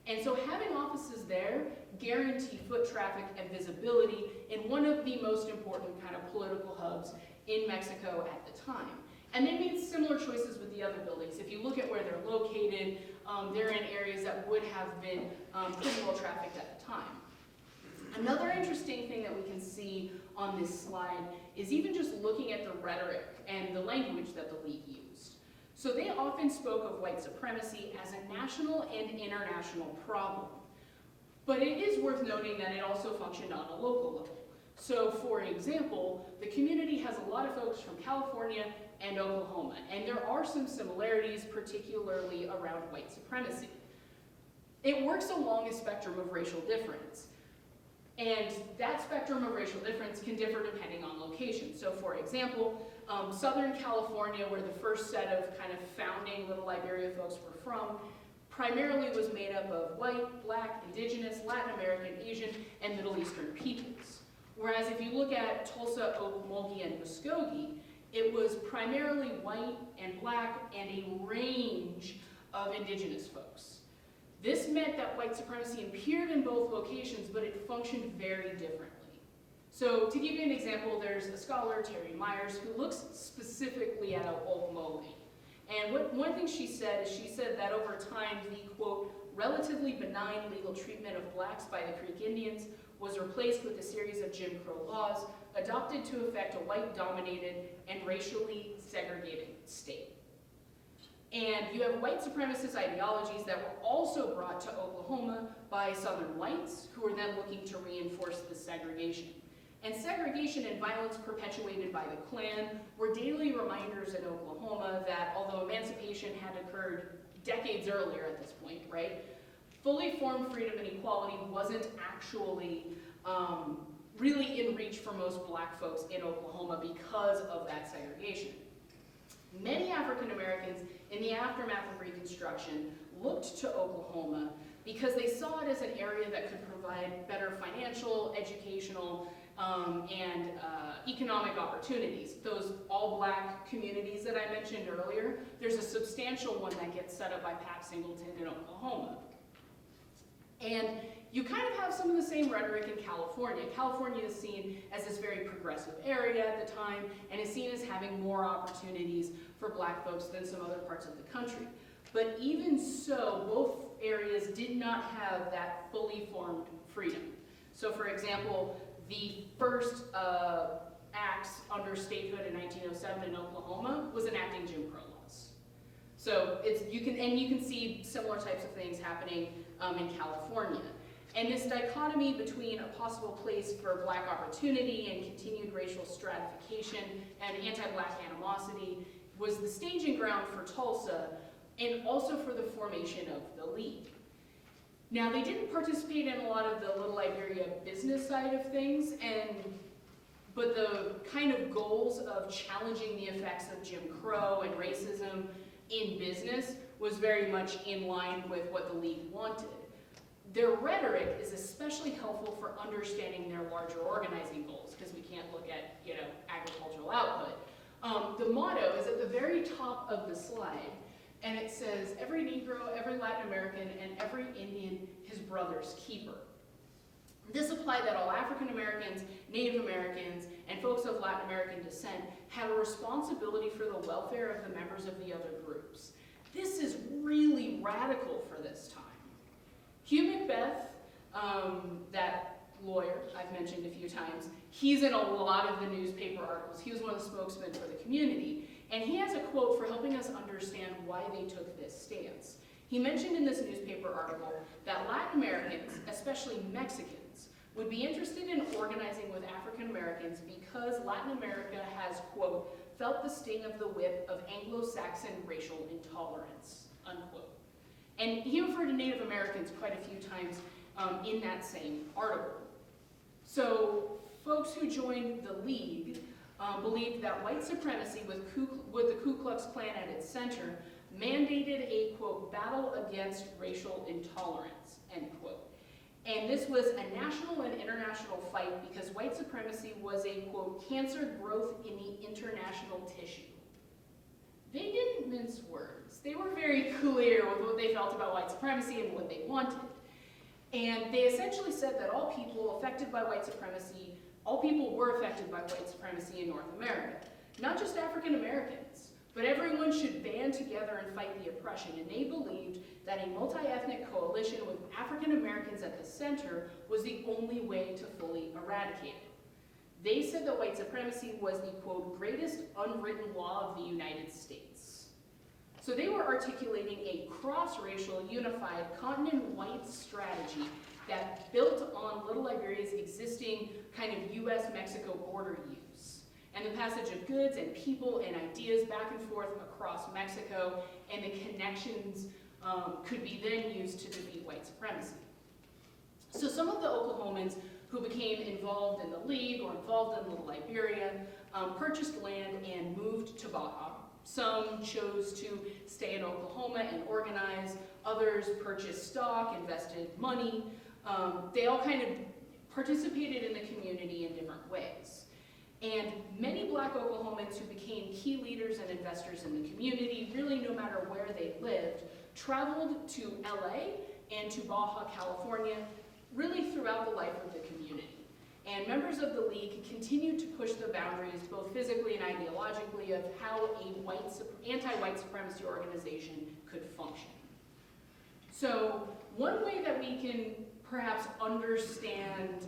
B: And so having offices there guarantee foot traffic and visibility in one of the most important kind of political hubs in Mexico at the time. And they made similar choices with the other buildings. If you look at where they're located, they're in areas that would have been pretty well trafficked at the time. Another interesting thing that we can see on this slide is even just looking at the rhetoric and the language that the League used. So they often spoke of white supremacy as a national and international problem. But it is worth noting that it also functioned on a local level. So for example, the community has a lot of folks from California and Oklahoma, and there are some similarities, particularly around white supremacy. It works along a spectrum of racial difference, and that spectrum of racial difference can differ depending on location. So for example, Southern California, where the first set of kind of founding Little Liberia folks were from, primarily was made up of white, black, indigenous, Latin American, Asian, and Middle Eastern peoples. Whereas if you look at Tulsa, Okmulgee, and Muskogee, it was primarily white and black and a range of indigenous folks. This meant that white supremacy appeared in both locations, but it functioned very differently. So to give you an example, there's a scholar, Terry Myers, who looks specifically at Okmulgee. And one thing she said that over time, the, quote, relatively benign legal treatment of blacks by the Creek Indians was replaced with a series of Jim Crow laws adopted to effect a white-dominated and racially segregated state. And you have white supremacist ideologies that were also brought to Oklahoma by Southern whites, who were then looking to reinforce this segregation. And segregation and violence perpetuated by the Klan were daily reminders in Oklahoma that although emancipation had occurred decades earlier at this point, right, fully formed freedom and equality wasn't actually really in reach for most black folks in Oklahoma because of that segregation. Many African Americans in the aftermath of Reconstruction looked to Oklahoma because they saw it as an area that could provide better financial, educational, and economic opportunities. Those all-black communities that I mentioned earlier, there's a substantial one that gets set up by Pat Singleton in Oklahoma. And you kind of have some of the same rhetoric in California. California is seen as this very progressive area at the time, and is seen as having more opportunities for black folks than some other parts of the country. But even so, both areas did not have that fully formed freedom. So for example, the first acts under statehood in 1907 in Oklahoma was enacting Jim Crow laws. So you can see similar types of things happening in California. And this dichotomy between a possible place for black opportunity and continued racial stratification and anti-black animosity was the staging ground for Tulsa and also for the formation of the League. Now, they didn't participate in a lot of the Little Liberia business side of things, but the kind of goals of challenging the effects of Jim Crow and racism in business was very much in line with what the League wanted. Their rhetoric is especially helpful for understanding their larger organizing goals, because we can't look at, agricultural output. The motto is at the very top of the slide, and it says, "Every Negro, every Latin American, and every Indian, his brother's keeper." This implied that all African Americans, Native Americans, and folks of Latin American descent had a responsibility for the welfare of the members of the other groups. This is really radical for this time. Hugh Macbeth, that lawyer I've mentioned a few times, he's in a lot of the newspaper articles. He was one of the spokesmen for the community, and he has a quote for helping us understand why they took this stance. He mentioned in this newspaper article that Latin Americans, especially Mexicans, would be interested in organizing with African Americans because Latin America has, quote, felt the sting of the whip of Anglo-Saxon racial intolerance, unquote. And he referred to Native Americans quite a few times in that same article. So folks who joined the League believed that white supremacy with the Ku Klux Klan at its center mandated a, quote, battle against racial intolerance, end quote. And this was a national and international fight because white supremacy was a, quote, cancer growth in the international tissue. They didn't mince words. They were very clear with what they felt about white supremacy and what they wanted. And they essentially said that all people affected by white supremacy, all people were affected by white supremacy in North America. Not just African Americans, but everyone should band together and fight the oppression. And they believed that a multi-ethnic coalition with African Americans at the center was the only way to fully eradicate it. They said that white supremacy was the, quote, greatest unwritten law of the United States. So they were articulating a cross-racial, unified, continent-wide strategy that built on Little Liberia's existing kind of US-Mexico border use, and the passage of goods and people and ideas back and forth across Mexico, and the connections could be then used to defeat white supremacy. So some of the Oklahomans who became involved in the League or involved in Little Liberia purchased land and moved to Baja. Some chose to stay in Oklahoma and organize. Others purchased stock, invested money. They all kind of participated in the community in different ways. And many Black Oklahomans who became key leaders and investors in the community, really no matter where they lived, traveled to LA and to Baja California, really throughout the life of the community. And members of the League continued to push the boundaries, both physically and ideologically, of how a anti-white supremacy organization could function. So one way that we can perhaps understand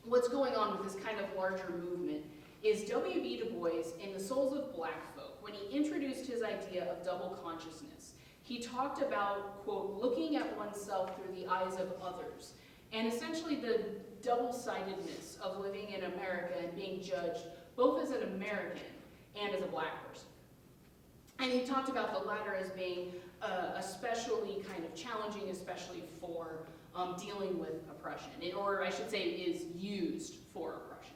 B: what's going on with this kind of larger movement is W.B. Du Bois in The Souls of Black Folk, when he introduced his idea of double consciousness. He talked about, quote, looking at oneself through the eyes of others, and essentially the double-sidedness of living in America and being judged both as an American and as a Black person. And he talked about the latter as being especially kind of challenging, especially for dealing with oppression, or I should say is used for oppression.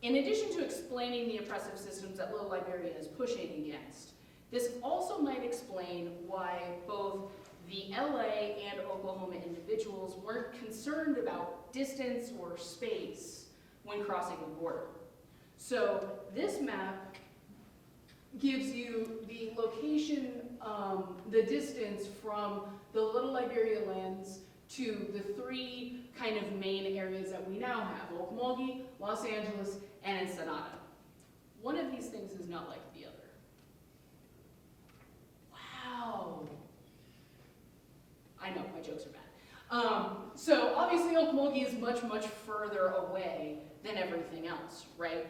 B: In addition to explaining the oppressive systems that Little Liberia is pushing against, this also might explain why both the LA and Oklahoma individuals weren't concerned about distance or space when crossing the border. So this map gives you the location, the distance from the Little Liberia lands to the three kind of main areas that we now have, Okmulgee, Los Angeles, and Ensenada. One of these things is not like the other. Wow. I know, my jokes are bad. So obviously Okmulgee is much, much further away than everything else, right?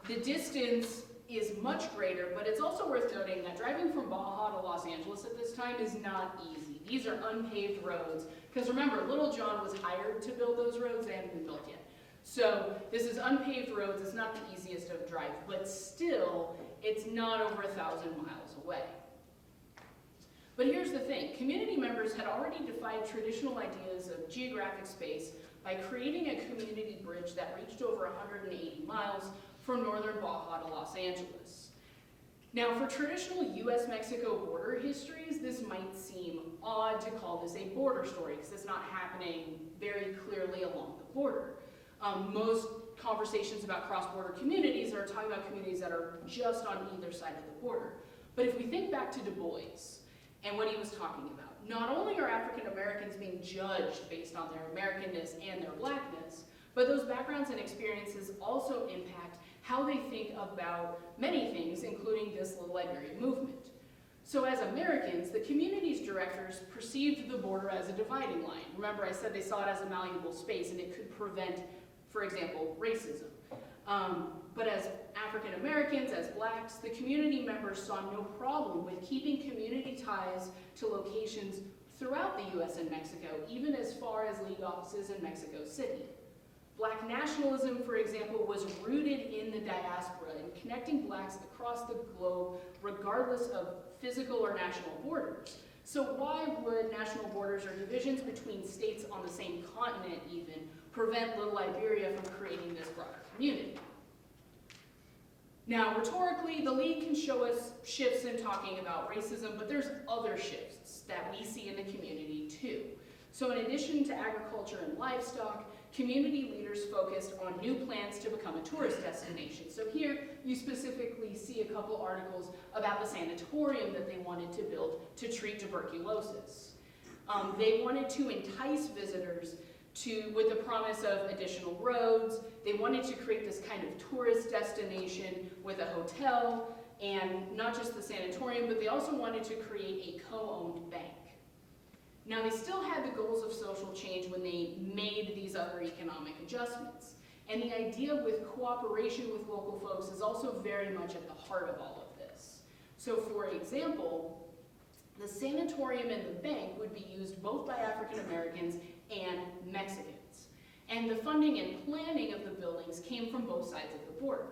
B: The distance is much greater, but it's also worth noting that driving from Baja to Los Angeles at this time is not easy. These are unpaved roads, because remember, Little John was hired to build those roads. They hadn't been built yet. So this is unpaved roads. It's not the easiest of drive, but still, it's not over 1,000 miles away. But here's the thing, community members had already defied traditional ideas of geographic space by creating a community bridge that reached over 180 miles from northern Baja to Los Angeles. Now, for traditional US-Mexico border histories, this might seem odd to call this a border story, because it's not happening very clearly along the border. Most conversations about cross-border communities are talking about communities that are just on either side of the border. But if we think back to Du Bois, and what he was talking about. Not only are African Americans being judged based on their Americanness and their Blackness, but those backgrounds and experiences also impact how they think about many things, including this Little Liberia movement. So as Americans, the community's directors perceived the border as a dividing line. Remember, I said they saw it as a malleable space and it could prevent, for example, racism. But as African Americans, as Blacks, the community members saw no problem with keeping community ties to locations throughout the US and Mexico, even as far as League offices in Mexico City. Black nationalism, for example, was rooted in the diaspora and connecting Blacks across the globe, regardless of physical or national borders. So why would national borders or divisions between states on the same continent even prevent Little Liberia from creating this broader community? Now, rhetorically, the League can show us shifts in talking about racism, but there's other shifts that we see in the community too. So in addition to agriculture and livestock, community leaders focused on new plans to become a tourist destination. So here, you specifically see a couple articles about the sanatorium that they wanted to build to treat tuberculosis. They wanted to entice visitors with the promise of additional roads. They wanted to create this kind of tourist destination with a hotel, and not just the sanatorium, but they also wanted to create a co-owned bank. Now, they still had the goals of social change when they made these other economic adjustments. And the idea with cooperation with local folks is also very much at the heart of all of this. So for example, The sanatorium and the bank would be used both by African Americans and Mexicans. And the funding and planning of the buildings came from both sides of the border.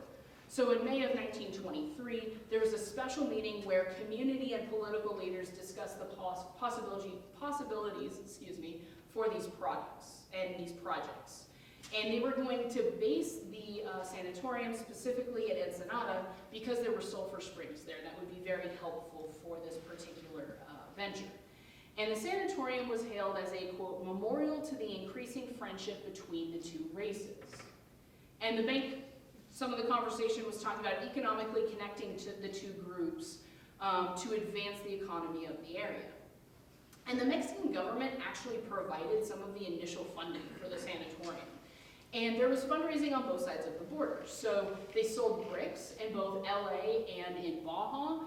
B: So in May of 1923, there was a special meeting where community and political leaders discussed the possibilities for these products and these projects. And they were going to base the sanatorium specifically at Ensenada because there were sulfur springs there that would be very helpful for this particular venture. And the sanatorium was hailed as a, quote, memorial to the increasing friendship between the two races. And the bank, some of the conversation was talking about economically connecting to the two groups to advance the economy of the area. And the Mexican government actually provided some of the initial funding for the sanatorium. And there was fundraising on both sides of the border. So they sold bricks in both LA and in Baja.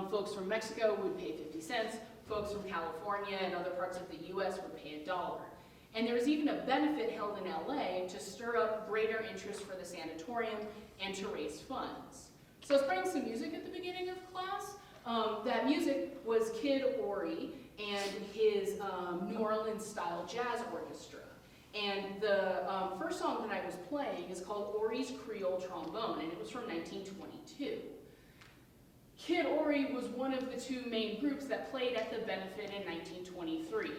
B: Folks from Mexico would pay 50 cents. Folks from California and other parts of the US would pay $1. And there was even a benefit held in LA to stir up greater interest for the sanatorium and to raise funds. So let's bring some music at the beginning of class. That music was Kid Ory and his New Orleans style jazz orchestra. And the first song that I was playing is called Ory's Creole Trombone, and it was from 1922. Kid Ory was one of the two main groups that played at the benefit in 1923.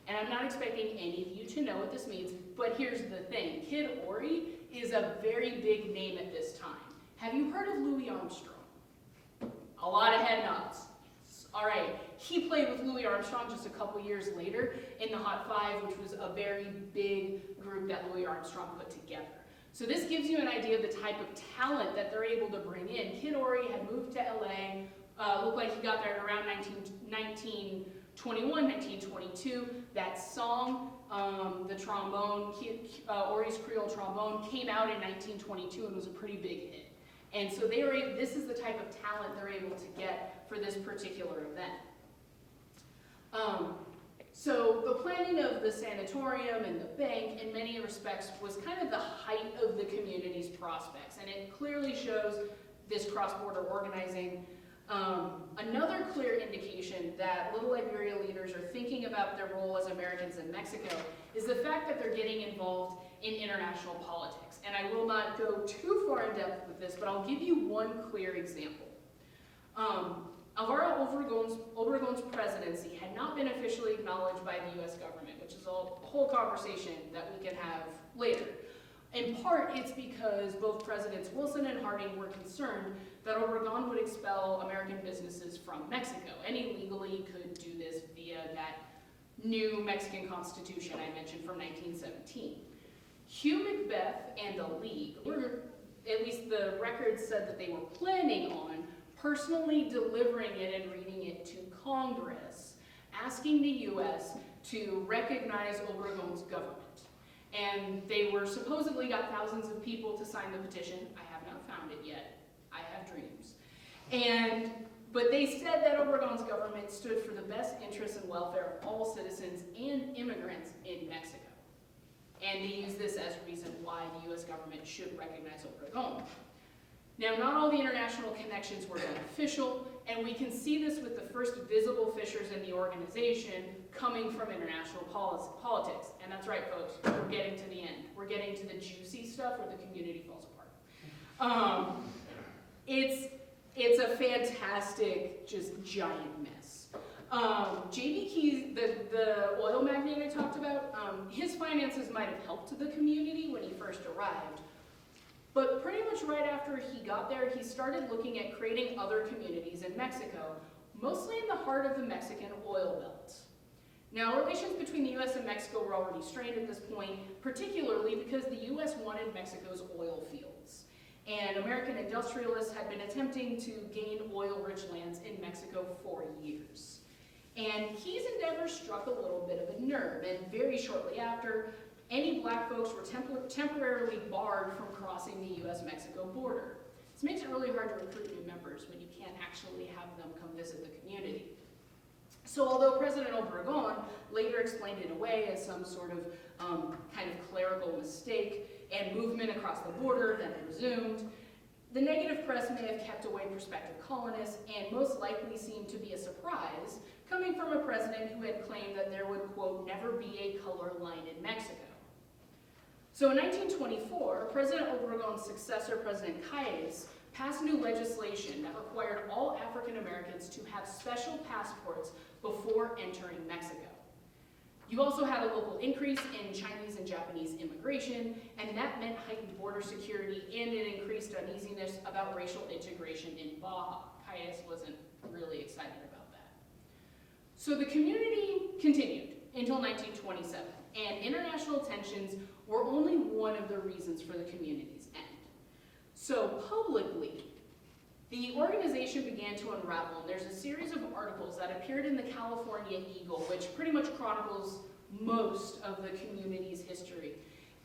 B: And I'm not expecting any of you to know what this means, but here's the thing. Kid Ory is a very big name at this time. Have you heard of Louis Armstrong? A lot of head nods. All right, he played with Louis Armstrong just a couple years later in the Hot Five, which was a very big group that Louis Armstrong put together. So this gives you an idea of the type of talent that they're able to bring in. Kid Ory had moved to LA, looked like he got there around 1921, 1922. That song, the trombone, Ory's Creole Trombone, came out in 1922 and was a pretty big hit. And so they were able, this is the type of talent they're able to get for this particular event. So the planning of the sanatorium and the bank, in many respects, was kind of the height of the community's prospects, and it clearly shows this cross-border organizing. Another clear indication that Little Liberia leaders are thinking about their role as Americans in Mexico is the fact that they're getting involved in international politics. And I will not go too far in depth with this, but I'll give you one clear example. Alvaro Obregon's presidency had not been officially acknowledged by the US government, which is a whole conversation that we can have later. In part, it's because both Presidents Wilson and Harding were concerned that Obregon would expel American businesses from Mexico, and he legally could do this via that new Mexican Constitution I mentioned from 1917. Hugh Macbeth and the League, or at least the records said that they were planning on personally delivering it and reading it to Congress, asking the US to recognize Obregon's government. And they were supposedly got thousands of people to sign the petition. I have not found it yet. I have dreams. But they said that Obregon's government stood for the best interests and welfare of all citizens and immigrants in Mexico. And they use this as a reason why the US government should recognize Obregon. Now, not all the international connections were beneficial, and we can see this with the first visible fissures in the organization coming from international politics. And that's right, folks, we're getting to the end. We're getting to the juicy stuff where the community falls apart. It's a fantastic, just giant mess. J.B. Keys, the oil magnate I talked about, his finances might have helped the community when he first arrived. But pretty much right after he got there, he started looking at creating other communities in Mexico, mostly in the heart of the Mexican oil belt. Now, relations between the US and Mexico were already strained at this point, particularly because the US wanted Mexico's oil fields. And American industrialists had been attempting to gain oil-rich lands in Mexico for years. And Key's endeavor struck a little bit of a nerve, and very shortly after, any black folks were temporarily barred from crossing the US-Mexico border. This makes it really hard to recruit new members when you can't actually have them come visit the community. So although President Obregon later explained it away as some sort of kind of clerical mistake and movement across the border, then resumed, the negative press may have kept away prospective colonists and most likely seemed to be a surprise coming from a president who had claimed that there would, quote, never be a color line in Mexico. So in 1924, President Obregon's successor, President Calles, passed new legislation that required all African Americans to have special passports before entering Mexico. You also had a local increase in Chinese and Japanese immigration, and that meant heightened border security and an increased uneasiness about racial integration in Baja. Calles wasn't really excited about that. So the community continued until 1927, and international tensions were only one of the reasons for the community's end. So publicly, the organization began to unravel, and there's a series of articles that appeared in the California Eagle, which pretty much chronicles most of the community's history.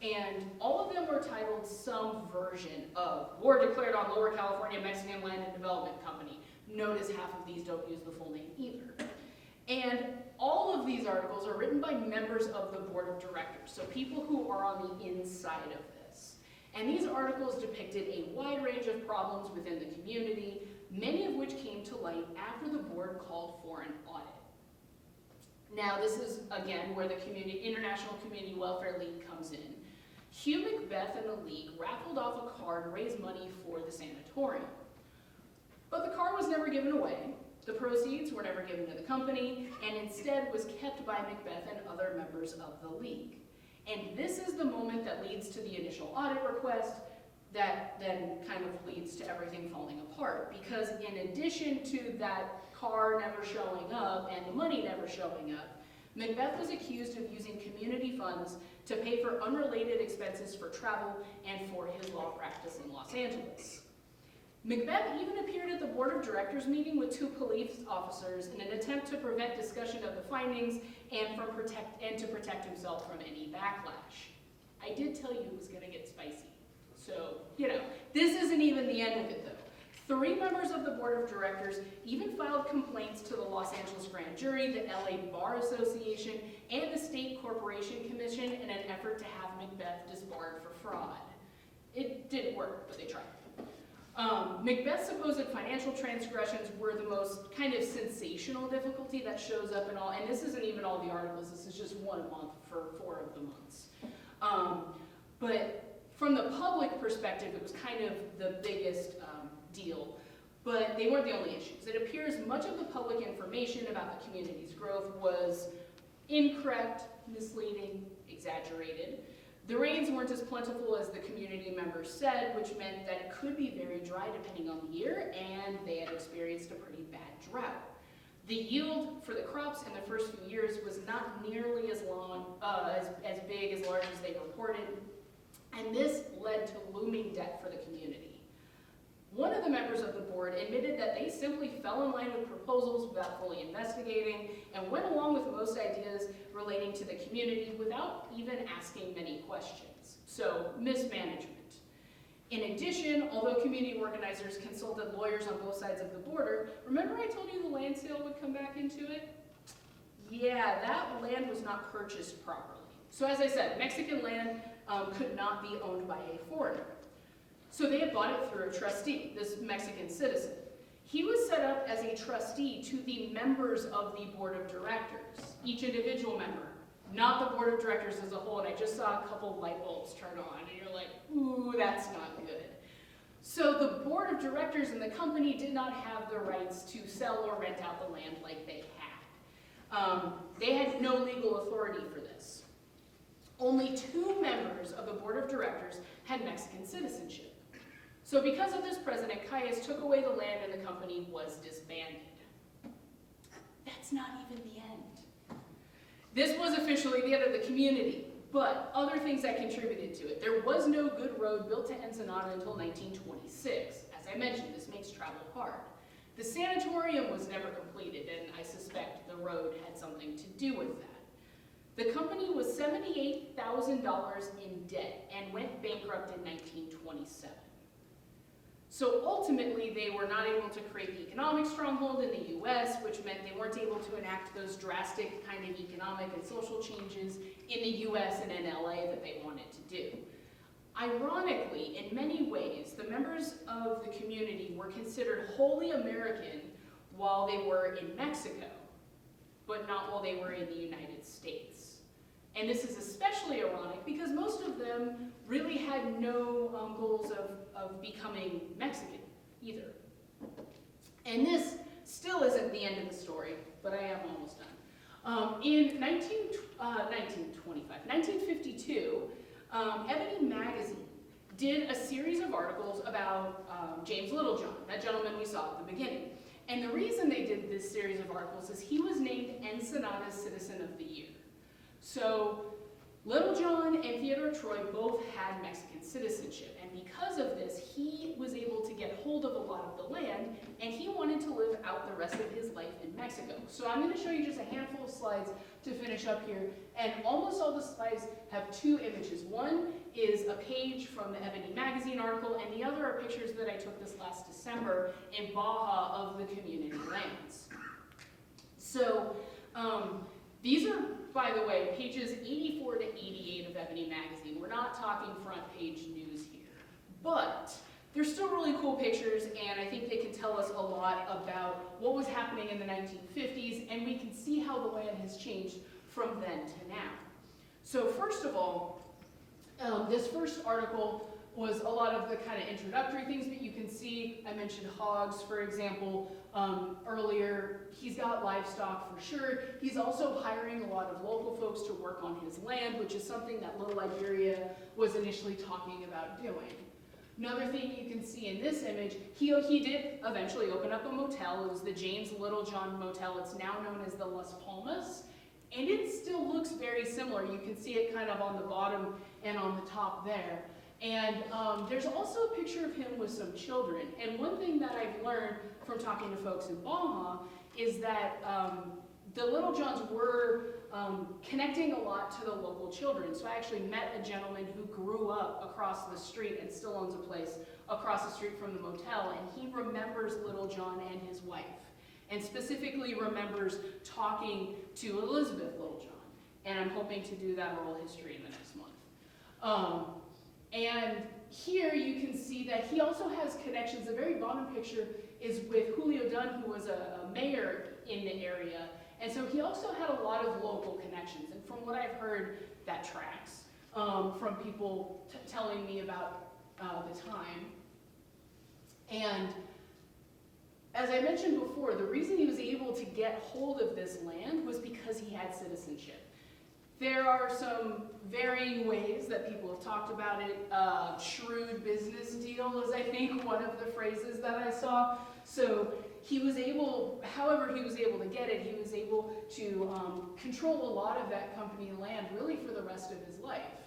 B: And all of them were titled some version of War Declared on Lower California Mexican Land and Development Company. Notice half of these don't use the full name either. And all of these articles are written by members of the board of directors, so people who are on the inside of this. And these articles depicted a wide range of problems within the community, many of which came to light after the board called for an audit. Now, this is, again, where the International Community Welfare League comes in. Hugh Macbeth and the League raffled off a car to raise money for the sanatorium. But the car was never given away. The proceeds were never given to the company, and instead was kept by Macbeth and other members of the League. And this is the moment that leads to the initial audit request that then kind of leads to everything falling apart. Because in addition to that car never showing up and the money never showing up, Macbeth was accused of using community funds to pay for unrelated expenses for travel and for his law practice in Los Angeles. Macbeth even appeared at the board of directors meeting with 2 police officers in an attempt to prevent discussion of the findings and to protect himself from any backlash. I did tell you it was going to get spicy. So, this isn't even the end of it though. 3 members of the board of directors even filed complaints to the Los Angeles Grand Jury, the LA Bar Association, and the State Corporation Commission in an effort to have Macbeth disbarred for fraud. It didn't work, but they tried. Macbeth's supposed financial transgressions were the most kind of sensational difficulty that shows up in all, and this isn't even all the articles, this is just one month for 4 of the months. But from the public perspective, it was kind of the biggest deal, but they weren't the only issues. It appears much of the public information about the community's growth was incorrect, misleading, exaggerated. The rains weren't as plentiful as the community members said, which meant that it could be very dry depending on the year, and they had experienced a pretty bad drought. The yield for the crops in the first few years was not nearly as big, as large as they reported, and this led to looming debt for the community. One of the members of the board admitted that they simply fell in line with proposals without fully investigating and went along with most ideas relating to the community without even asking many questions. So, mismanagement. In addition, although community organizers consulted lawyers on both sides of the border, remember I told you the land sale would come back into it? Yeah, that land was not purchased properly. So as I said, Mexican land could not be owned by a foreigner. So they had bought it through a trustee, this Mexican citizen. He was set up as a trustee to the members of the board of directors, each individual member, not the board of directors as a whole. And I just saw a couple light bulbs turn on, and you're like, ooh, that's not good. So the board of directors in the company did not have the rights to sell or rent out the land like they had. They had no legal authority for this. Only 2 members of the board of directors had Mexican citizenship. So because of this, President Calles took away the land and the company was disbanded. That's not even the end. This was officially the end of the community, but other things that contributed to it. There was no good road built to Ensenada until 1926. As I mentioned, this makes travel hard. The sanatorium was never completed, and I suspect the road had something to do with that. The company was $78,000 in debt and went bankrupt in 1927. So ultimately, they were not able to create the economic stronghold in the US, which meant they weren't able to enact those drastic kind of economic and social changes in the US and in LA that they wanted to do. Ironically, in many ways, the members of the community were considered wholly American while they were in Mexico. but not while they were in the United States. And this is especially ironic because most of them really had no goals of becoming Mexican either. And this still isn't the end of the story, but I am almost done. In 1952, Ebony Magazine did a series of articles about James Littlejohn, that gentleman we saw at the beginning. And the reason they did this series of articles is he was named Ensenada's Citizen of the Year. So Littlejohn and Theodore Troy both had Mexican citizenship, and because of this, he was able to get hold of a lot of the land, and he wanted to live out the rest of his life in Mexico. So I'm going to show you just a handful of slides to finish up here, and almost all the slides have two images. One is a page from the Ebony Magazine article, and the other are pictures that I took this last December in Baja of the community lands. So these are, by the way, pages 84 to 88 of Ebony Magazine. We're not talking front page news here, but they're still really cool pictures, and I think they can tell us a lot about what was happening in the 1950s, and we can see how the land has changed from then to now. So first of all, this first article was a lot of the kind of introductory things that you can see. I mentioned hogs, for example, earlier. He's got livestock for sure. He's also hiring a lot of local folks to work on his land, which is something that Little Liberia was initially talking about doing. Another thing you can see in this image, he did eventually open up a motel. It was the James Littlejohn Motel. It's now known as the Las Palmas, and it still looks very similar. You can see it kind of on the bottom and on the top there. And there's also a picture of him with some children. And one thing that I've learned from talking to folks in Baja is that the Littlejohns were connecting a lot to the local children. So I actually met a gentleman who grew up across the street and still owns a place across the street from the motel, and he remembers Littlejohn and his wife, and specifically remembers talking to Elizabeth Littlejohn. And I'm hoping to do that oral history in the next month. And here you can see that he also has connections. The very bottom picture is with Julio Dunn, who was a mayor in the area. And so he also had a lot of local connections. And from what I've heard, that tracks from people telling me about the time. And as I mentioned before, the reason he was able to get hold of this land was because he had citizenship. There are some varying ways that people have talked about it. Shrewd business deal is, I think, one of the phrases that I saw. So he was able, however he was able to get it, he was able to control a lot of that company land really for the rest of his life.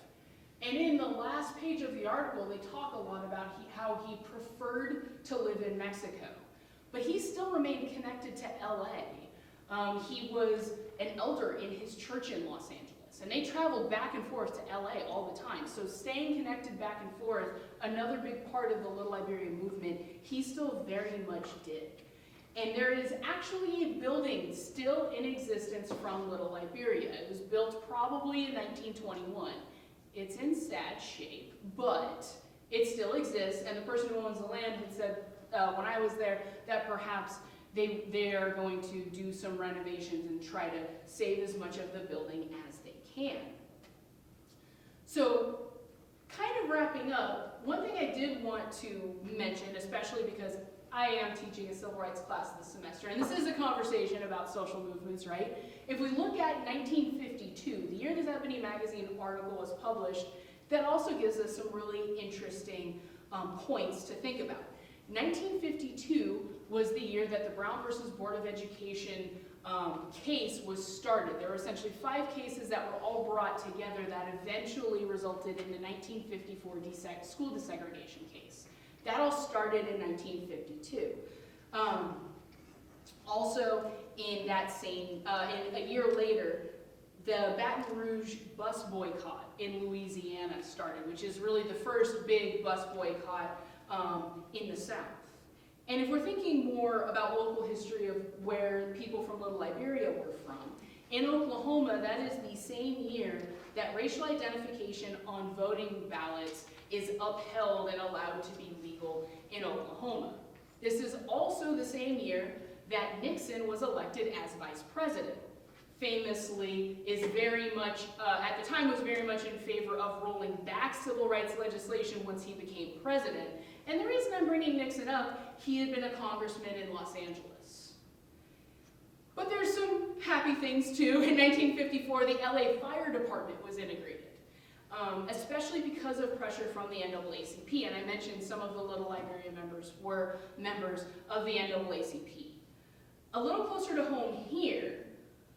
B: And in the last page of the article, they talk a lot about how he preferred to live in Mexico. But he still remained connected to LA. He was an elder in his church in Los Angeles. And they traveled back and forth to LA all the time. So staying connected back and forth, another big part of the Little Liberia movement, he still very much did. And there is actually a building still in existence from Little Liberia. It was built probably in 1921. It's in sad shape, but it still exists. And the person who owns the land had said, when I was there, that perhaps they are going to do some renovations and try to save as much of the building as they can. So, kind of wrapping up, one thing I did want to mention, especially because I am teaching a civil rights class this semester, and this is a conversation about social movements, right? If we look at 1952, the year this Ebony Magazine article was published, that also gives us some really interesting points to think about. 1952 was the year that the Brown versus Board of Education case was started. There were essentially 5 cases that were all brought together that eventually resulted in the 1954 school desegregation case. That all started in 1952. Also, in that same, a year later, the Baton Rouge bus boycott in Louisiana started, which is really the first big bus boycott in the South. And if we're thinking more about local history of where people from Little Liberia were from, in Oklahoma, that is the same year that racial identification on voting ballots is upheld and allowed to be legal in Oklahoma. This is also the same year that Nixon was elected as vice president. famously is very much, at the time was very much in favor of rolling back civil rights legislation once he became president. And the reason I'm bringing Nixon up, he had been a congressman in Los Angeles. But there's some happy things too. In 1954, the LA Fire Department was integrated, especially because of pressure from the NAACP. And I mentioned some of the Little Liberia members were members of the NAACP. A little closer to home here,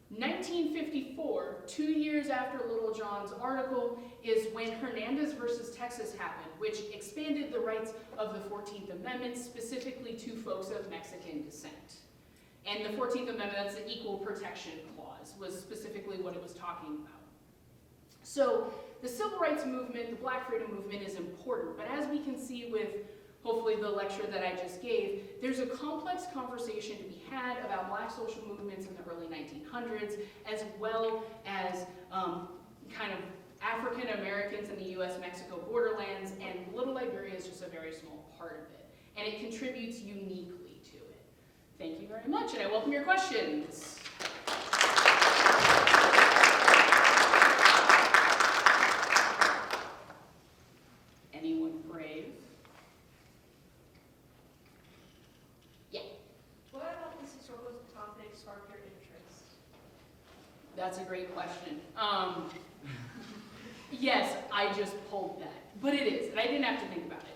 B: 1954, 2 years after Little John's article, is when Hernandez versus Texas happened, which expanded the rights of the 14th Amendment, specifically to folks of Mexican descent. And the 14th Amendment, that's the Equal Protection Clause, was specifically what it was talking about. So the civil rights movement, the Black freedom movement is important, but as we can see with hopefully the lecture that I just gave, there's a complex conversation to be had about Black social movements in the early 1900s, as well as kind of African Americans in the US-Mexico borderlands, and Little Liberia is just a very small part of it, and it contributes uniquely to it. Thank you very much, and I welcome your questions. Anyone brave?
C: What about this historical topic sparked your interest?
B: That's a great question. Yes, I just pulled that, but it is, and I didn't have to think about it.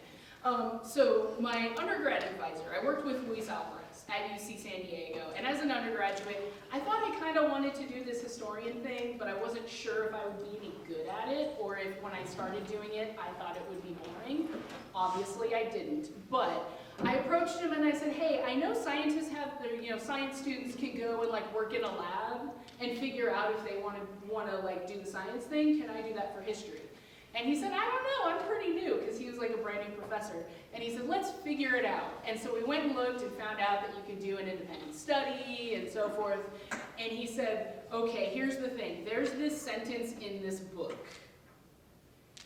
B: So my undergrad advisor, I worked with Luis Alvarez at UC San Diego, and as an undergraduate, I thought I kind of wanted to do this historian thing, but I wasn't sure if I would be any good at it, or if when I started doing it, I thought it would be boring. Obviously, I didn't, but I approached him and I said, hey, I know scientists have their, science students can go and like work in a lab and figure out if they want to like do the science thing. Can I do that for history? And he said, I don't know, I'm pretty new, because he was like a brand new professor. And he said, let's figure it out. And so we went and looked and found out that you could do an independent study and so forth. And he said, okay, here's the thing. There's this sentence in this book,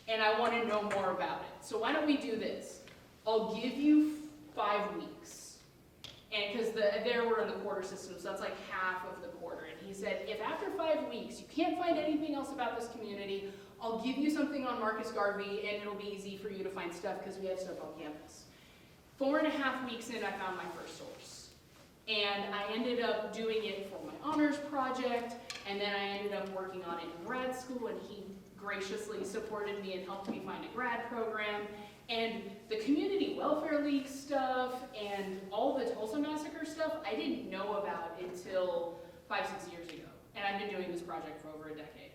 B: and I want to know more about it. So why don't we do this? I'll give you 5 weeks. And because there we're in the quarter system, so that's like half of the quarter. And he said, if after 5 weeks you can't find anything else about this community, I'll give you something on Marcus Garvey, and it'll be easy for you to find stuff because we have stuff on campus. 4.5 weeks in, I found my first source. And I ended up doing it for my honors project, and then I ended up working on it in grad school, and he graciously supported me and helped me find a grad program. And the Community Welfare League stuff and all the Tulsa Massacre stuff, I didn't know about until 5-6 years ago. And I've been doing this project for over a decade.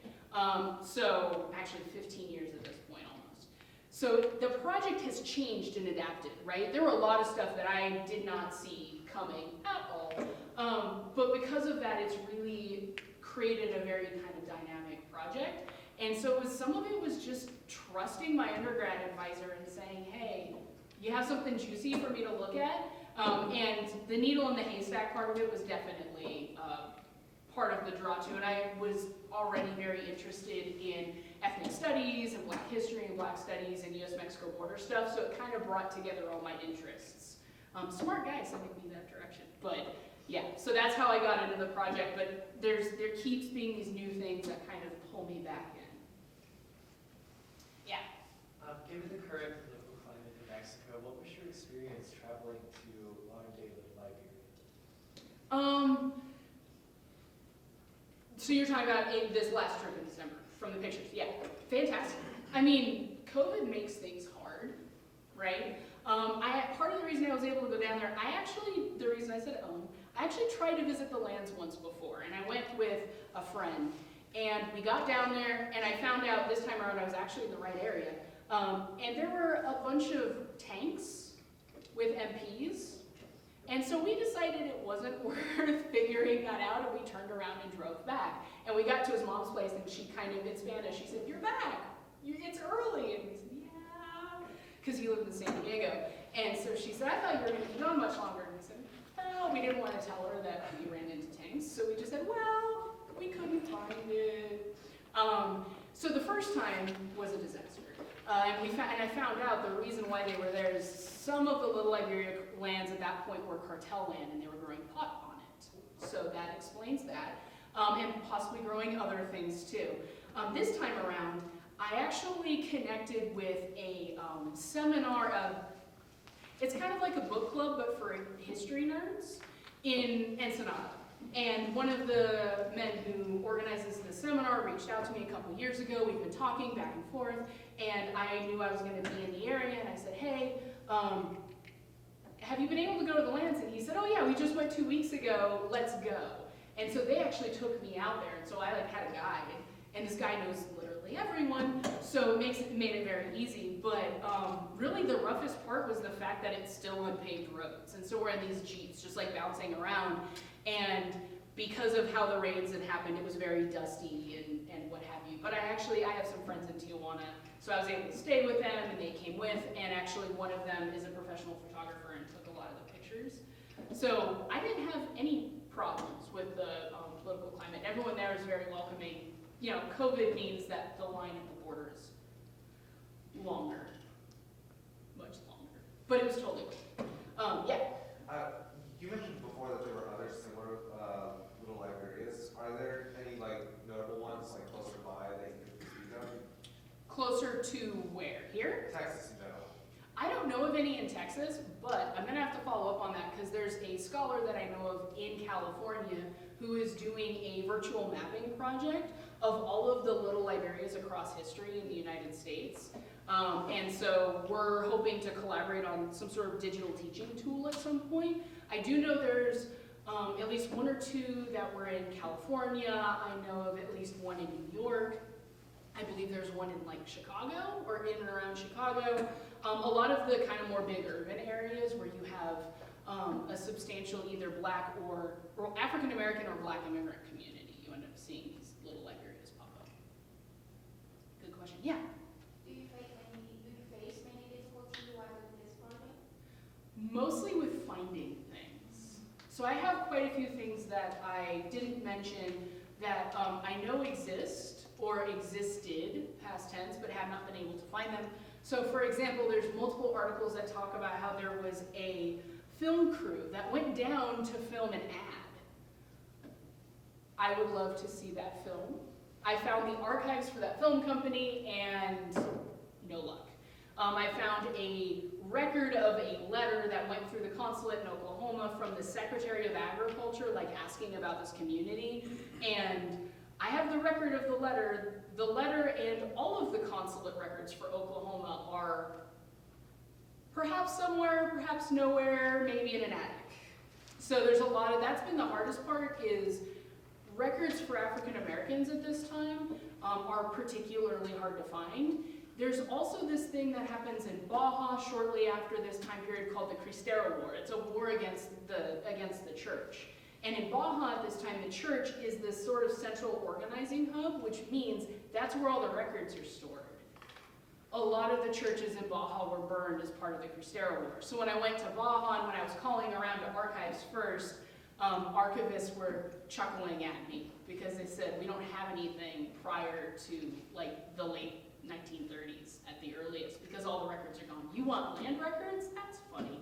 B: So actually 15 years at this point almost. So the project has changed and adapted, right? There were a lot of stuff that I did not see coming at all. But because of that, it's really created a very kind of dynamic project. And so some of it was just trusting my undergrad advisor and saying, hey, you have something juicy for me to look at? And the needle in the haystack part of it was definitely part of the draw too. And I was already very interested in ethnic studies and Black history and Black studies and US-Mexico border stuff, so it kind of brought together all my interests. Smart guy sending me that direction. But yeah, so that's how I got into the project, but there keeps being these new things that kind of pull me back in. Yeah?
D: Given the current political climate in Mexico, what was your experience traveling to modern-day Little Liberia?
B: So you're talking about this last trip in December, from the pictures. Yeah, fantastic. I mean, COVID makes things hard, right? Part of the reason I was able to go down there, the reason I said I actually tried to visit the lands once before, and I went with a friend, and we got down there, and I found out this time around I was actually in the right area, and there were a bunch of tanks with MPs, and so we decided it wasn't worth figuring that out, and we turned around and drove back. And we got to his mom's place, and she kind of, in Spanish, she said, you're back, it's early, and we said, yeah, because he lived in San Diego. And so she said, I thought you were going to be gone much longer, and we said, well, we didn't want to tell her that we ran into tanks, so we just said, well, we couldn't find it. So the first time was a disaster. And I found out the reason why they were there is some of the Little Liberia lands at that point were cartel land, and they were growing pot on it. So that explains that. and possibly growing other things too. This time around, I actually connected with a seminar of, it's kind of like a book club, but for history nerds in Ensenada. And one of the men who organizes the seminar reached out to me a couple years ago. We've been talking back and forth, and I knew I was going to be in the area, and I said, hey, have you been able to go to the lands? And he said, oh yeah, we just went 2 weeks ago, let's go. And so they actually took me out there, and so I had a guide, and this guy knows literally everyone, so it made it very easy. But really the roughest part was the fact that it's still unpaved roads, and so we're in these Jeeps just bouncing around, and because of how the rains had happened, it was very dusty and what have you. But I have some friends in Tijuana, so I was able to stay with them, and they came with, and actually one of them is a professional photographer and took a lot of the pictures. So I didn't have any problems with the political climate. Everyone there is very welcoming. You know, COVID means that the line at the border is longer, much longer. But it was totally cool. Yeah.
E: You mentioned before that there were other similar little Liberias. Are there any notable ones closer by that you could speak of?
B: Closer to where? Here?
E: Texas in general.
B: I don't know of any in Texas, but I'm going to have to follow up on that because there's a scholar that I know of in California who is doing a virtual mapping project of all of the little Liberias across history in the United States. And so we're hoping to collaborate on some sort of digital teaching tool at some point. I do know there's at least one or two that were in California. I know of at least one in New York. I believe there's one in Chicago or in and around Chicago. A lot of the kind of more big urban areas where you have a substantial either Black or African American or Black immigrant community, you end up seeing these little Liberias pop up. Good question. Yeah.
C: Do you face many difficulties while doing this project?
B: Mostly with finding things. So I have quite a few things that I didn't mention that I know exist or existed, past tense, but have not been able to find them. So for example, there's multiple articles that talk about how there was a film crew that went down to film an ad. I would love to see that film. I found the archives for that film company and no luck. I found a record of a letter that went through the consulate in Oklahoma from the Secretary of Agriculture, asking about this community. And I have the record of the letter. The letter and all of the consulate records for Oklahoma are perhaps somewhere, perhaps nowhere, maybe in an attic. So there's a lot of, that's been the hardest part, is records for African Americans at this time are particularly hard to find. There's also this thing that happens in Baja shortly after this time period called the Cristero War. It's a war against the church. And in Baja at this time, the church is this sort of central organizing hub, which means that's where all the records are stored. A lot of the churches in Baja were burned as part of the Cristero War. So when I went to Baja and when I was calling around to archives first, archivists were chuckling at me because they said, we don't have anything prior to the late 1930s at the earliest because all the records are gone. You want land records? That's funny.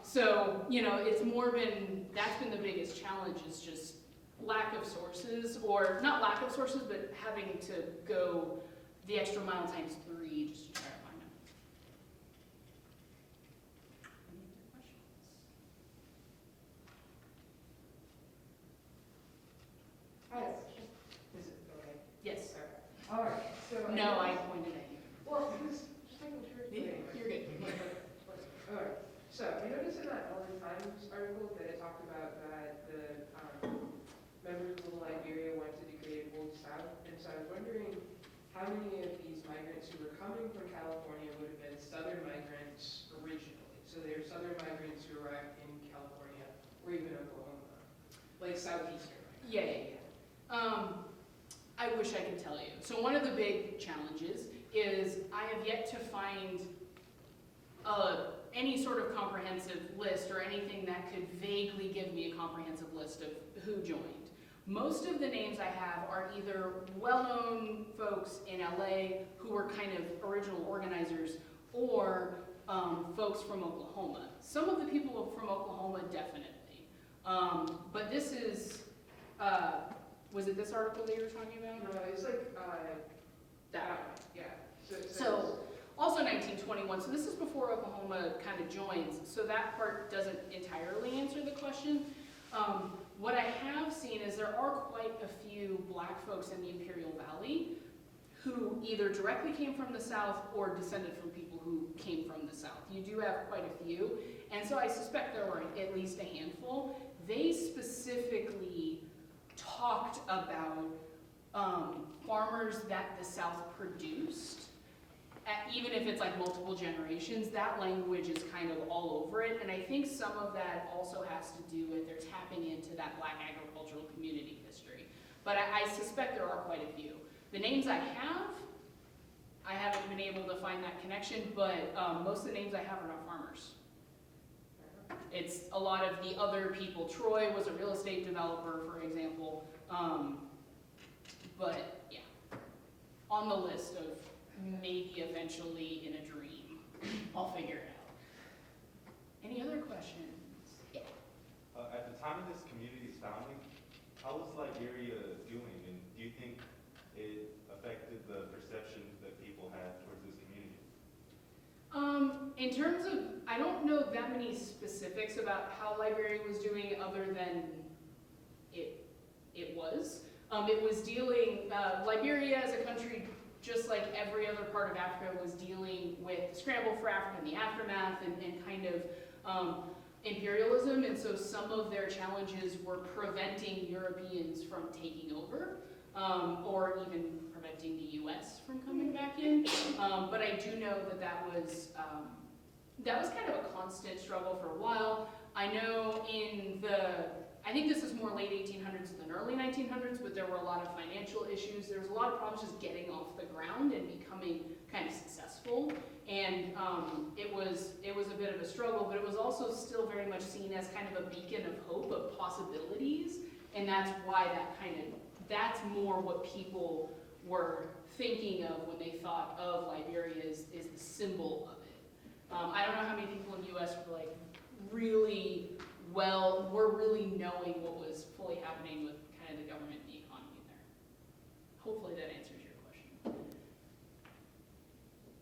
B: So, it's more been, that's been the biggest challenge, is just lack of sources, or not lack of sources, but having to go the extra mile times 3 just to try to find them. Any other questions?
F: Is it okay?
B: Yes.
F: All right. So
B: No, I pointed at you.
F: Well, just making sure.
B: You're good.
F: All right. So I noticed in that LA Times article that it talked about that the members of Little Liberia went to the Great Old South, and so I was wondering how many of these migrants who were coming from California would have been Southern migrants originally. So they're Southern migrants who were in California or even Oklahoma, like Southeastern migrants.
B: Yeah. I wish I could tell you. So one of the big challenges is I have yet to find any sort of comprehensive list or anything that could vaguely give me a comprehensive list of who joined. Most of the names I have are either well-known folks in LA who were kind of original organizers, or folks from Oklahoma. Some of the people from Oklahoma, definitely. But this is Was it this article that you were talking about?
F: No, it's like,
B: That one.
F: yeah.
B: So, also 1921, so this is before Oklahoma kind of joins, so that part doesn't entirely answer the question. What I have seen is there are quite a few black folks in the Imperial Valley who either directly came from the South or descended from people who came from the South. You do have quite a few, and so I suspect there were at least a handful. They specifically talked about farmers that the South produced. Even if it's like multiple generations, that language is kind of all over it, and I think some of that also has to do with they're tapping into that black agricultural community history. But I suspect there are quite a few. The names I haven't been able to find that connection, but most of the names I have are not farmers. It's a lot of the other people. Troy was a real estate developer, for example, but yeah, on the list of maybe eventually in a dream. I'll figure it out. Any other questions? Yeah.
G: At the time of this community's founding, how was Liberia doing, and do you think it affected the perception that people had towards this community?
B: In terms of, I don't know that many specifics about how Liberia was doing other than it was. It was dealing, Liberia as a country, just like every other part of Africa, was dealing with the scramble for Africa and the aftermath and kind of imperialism, and so some of their challenges were preventing Europeans from taking over, or even preventing the US from coming back in. But I do know that that was kind of a constant struggle for a while. I know I think this is more late 1800s than early 1900s, but there were a lot of financial issues. There was a lot of problems just getting off the ground and becoming kind of successful. And it was a bit of a struggle, but it was also still very much seen as kind of a beacon of hope, of possibilities. And that's why that's more what people were thinking of when they thought of Liberia is the symbol of it. I don't know how many people in the US were like were really knowing what was fully happening with kind of the government and the economy there. Hopefully that answers your question.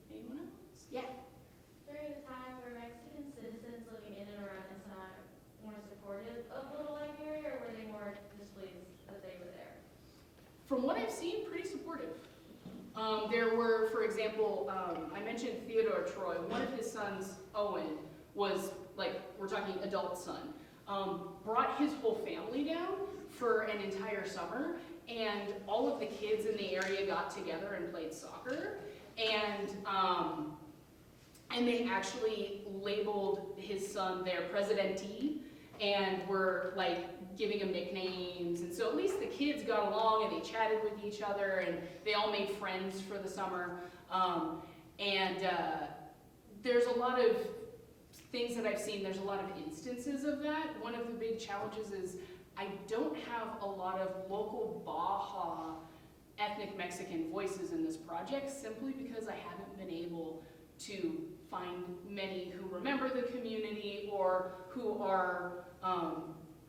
B: Anyone else? Yeah.
C: During the time were Mexican citizens living in and around Ensenada more supportive of Little Liberia, or were they more displeased that they were there?
B: From what I've seen, pretty supportive. There were, for example, I mentioned Theodore Troy. One of his sons, Owen, was we're talking adult son, brought his whole family down for an entire summer, and all of the kids in the area got together and played soccer, and they actually labeled his son their Presidente, and were giving him nicknames, and so at least the kids got along and they chatted with each other, and they all made friends for the summer, there's a lot of things that I've seen, there's a lot of instances of that. One of the big challenges is I don't have a lot of local Baja ethnic Mexican voices in this project, simply because I haven't been able to find many who remember the community or who are,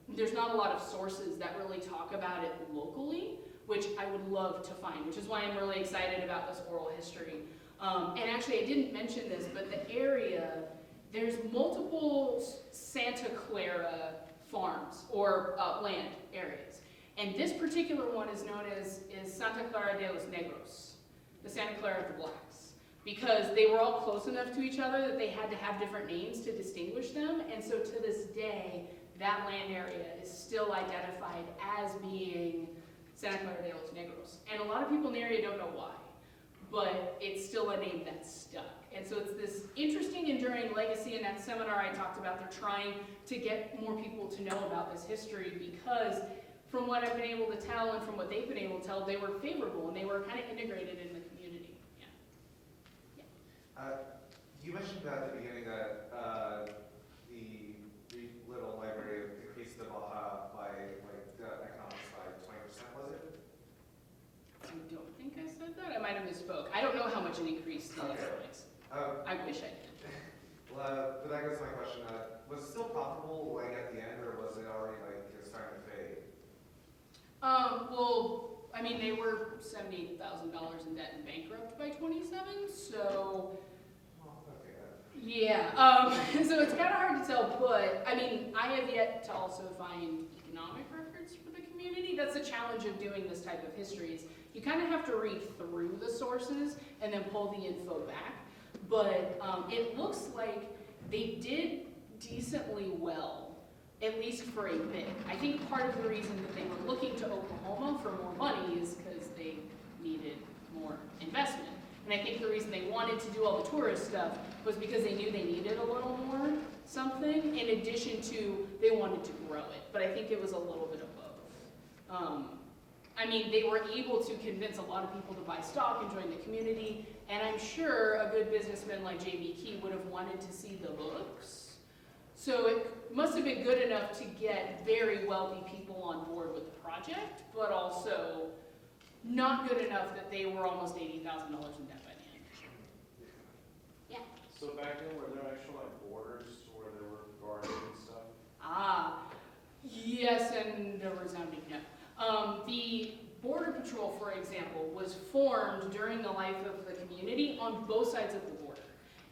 B: there's not a lot of sources that really talk about it locally, which I would love to find, which is why I'm really excited about this oral history. And actually I didn't mention this, but the area, there's multiple Santa Clara farms or land areas. And this particular one is known as Santa Clara de los Negros, the Santa Clara of the Blacks, because they were all close enough to each other that they had to have different names to distinguish them. And so to this day, that land area is still identified as being Santa Clara de los Negros. And a lot of people in the area don't know why, but it's still a name that's stuck. And so it's this interesting, enduring legacy. In that seminar I talked about, they're trying to get more people to know about this history, because from what I've been able to tell and from what they've been able to tell, they were favorable and they were kind of integrated in the community. Yeah.
E: You mentioned at the beginning that the Little Liberia increased the Baja by the economics by 20%, was it?
B: I don't think I said that. I might have misspoke. I don't know how much it increased the economics. I wish I did.
E: Well, but that goes to my question. Was it still profitable at the end, or was it already starting to fade?
B: mean, they were $78,000 in debt and bankrupt by 27, so yeah. So it's kind of hard to tell, but I mean, I have yet to also find economic records for the community. That's the challenge of doing this type of history is you kind of have to read through the sources and then pull the info back. But it looks like they did decently well, at least for a bit. I think part of the reason that they were looking to Oklahoma for more money is because they needed more investment. And I think the reason they wanted to do all the tourist stuff was because they knew they needed a little more something, in addition to they wanted to grow it. But I think it was a little bit of both. I mean, they were able to convince a lot of people to buy stock and join the community, and I'm sure a good businessman like J.B. Key would have wanted to see the books. So it must have been good enough to get very wealthy people on board with the project, but also not good enough that they were almost $80,000 in debt by the end. Yeah.
H: So back then, were there actual like borders where there were guards and stuff?
B: Ah, yes, and a resounding no. The Border Patrol, for example, was formed during the life of the community on both sides of the border.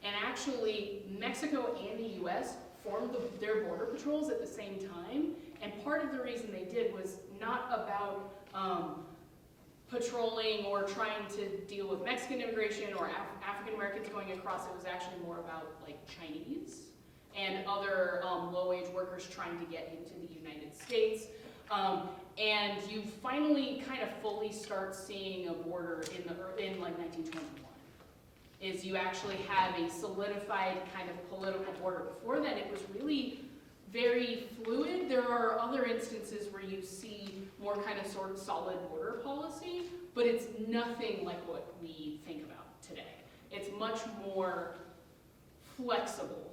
B: And actually, Mexico and the U.S. formed their border patrols at the same time. And part of the reason they did was not about patrolling or trying to deal with Mexican immigration or African Americans going across. It was actually more about like Chinese and other low-wage workers trying to get into the United States. And you finally kind of fully start seeing a border in like 1921. Is you actually have a solidified kind of political border. Before then, it was really very fluid. There are other instances where you see more kind of sort of solid border policy, but it's nothing like what we think about today. It's much more flexible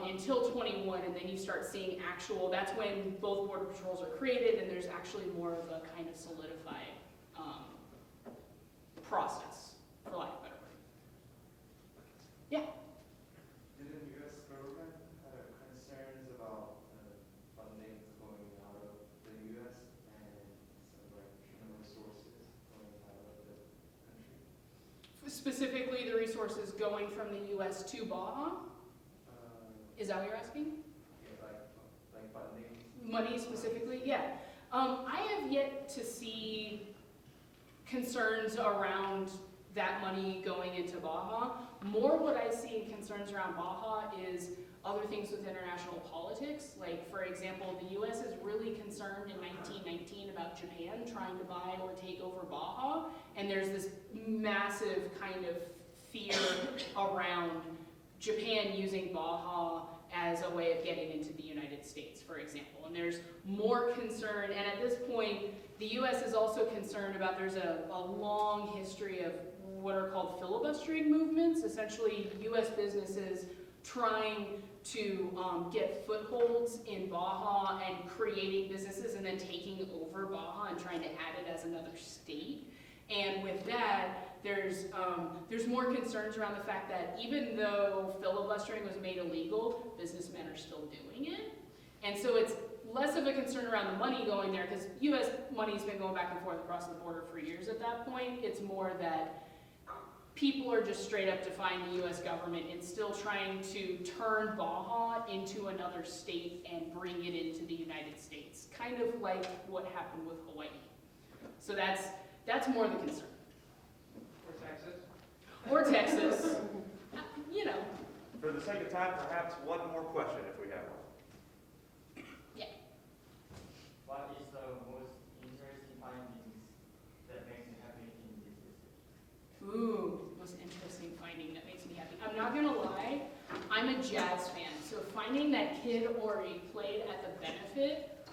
B: until 21, and then you start seeing actual, that's when both border patrols are created, and there's actually more of a kind of solidified process, for lack of a better word. Yeah?
H: Didn't the U.S. government have concerns about funding going out of the U.S. and some like human resources going out of the country?
B: Specifically, the resources going from the U.S. to Baja? Is that what you're asking?
H: Yeah, like funding.
B: Money specifically? Yeah. I have yet to see concerns around that money going into Baja. More what I see in concerns around Baja is other things with international politics. Like, for example, the U.S. is really concerned in 1919 about Japan trying to buy or take over Baja, and there's this massive kind of fear around Japan using Baja as a way of getting into the United States, for example. And there's more concern, and at this point, the U.S. is also concerned about, there's a long history of what are called filibustering movements, essentially U.S. businesses trying to get footholds in Baja and creating businesses and then taking over Baja and trying to add it as another state. And with that, there's more concerns around the fact that even though filibustering was made illegal, businessmen are still doing it. And so it's less of a concern around the money going there, because U.S. money's been going back and forth across the border for years at that point. It's more that people are just straight up defying the U.S. government and still trying to turn Baja into another state and bring it into the United States, kind of like what happened with Hawaii. So that's more the concern. Or Texas. You know.
I: For the sake of time, perhaps one more question if we have one.
B: Yeah.
D: What is the most interesting findings that makes you happy in this research?
B: Ooh, most interesting finding that makes me happy. I'm not gonna lie, I'm a jazz fan, so finding that Kid Ory played at the benefit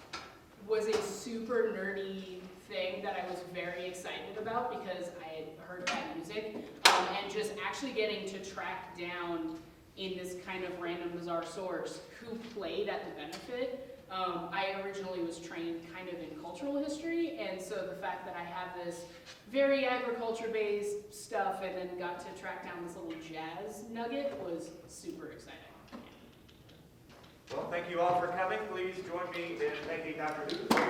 B: was a super nerdy thing that I was very excited about because I had heard that music, and just actually getting to track down in this kind of random bizarre source who played at the benefit. I originally was trained kind of in cultural history, and so the fact that I have this very agriculture-based stuff and then got to track down this little jazz nugget was super exciting.
I: Well, thank you all for coming. Please join me in thanking Dr. Hooton.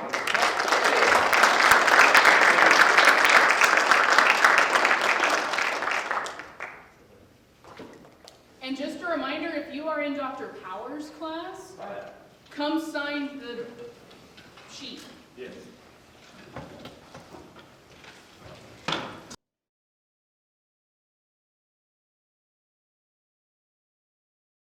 B: in Dr. Powers' class, come sign the sheet.
I: Yes.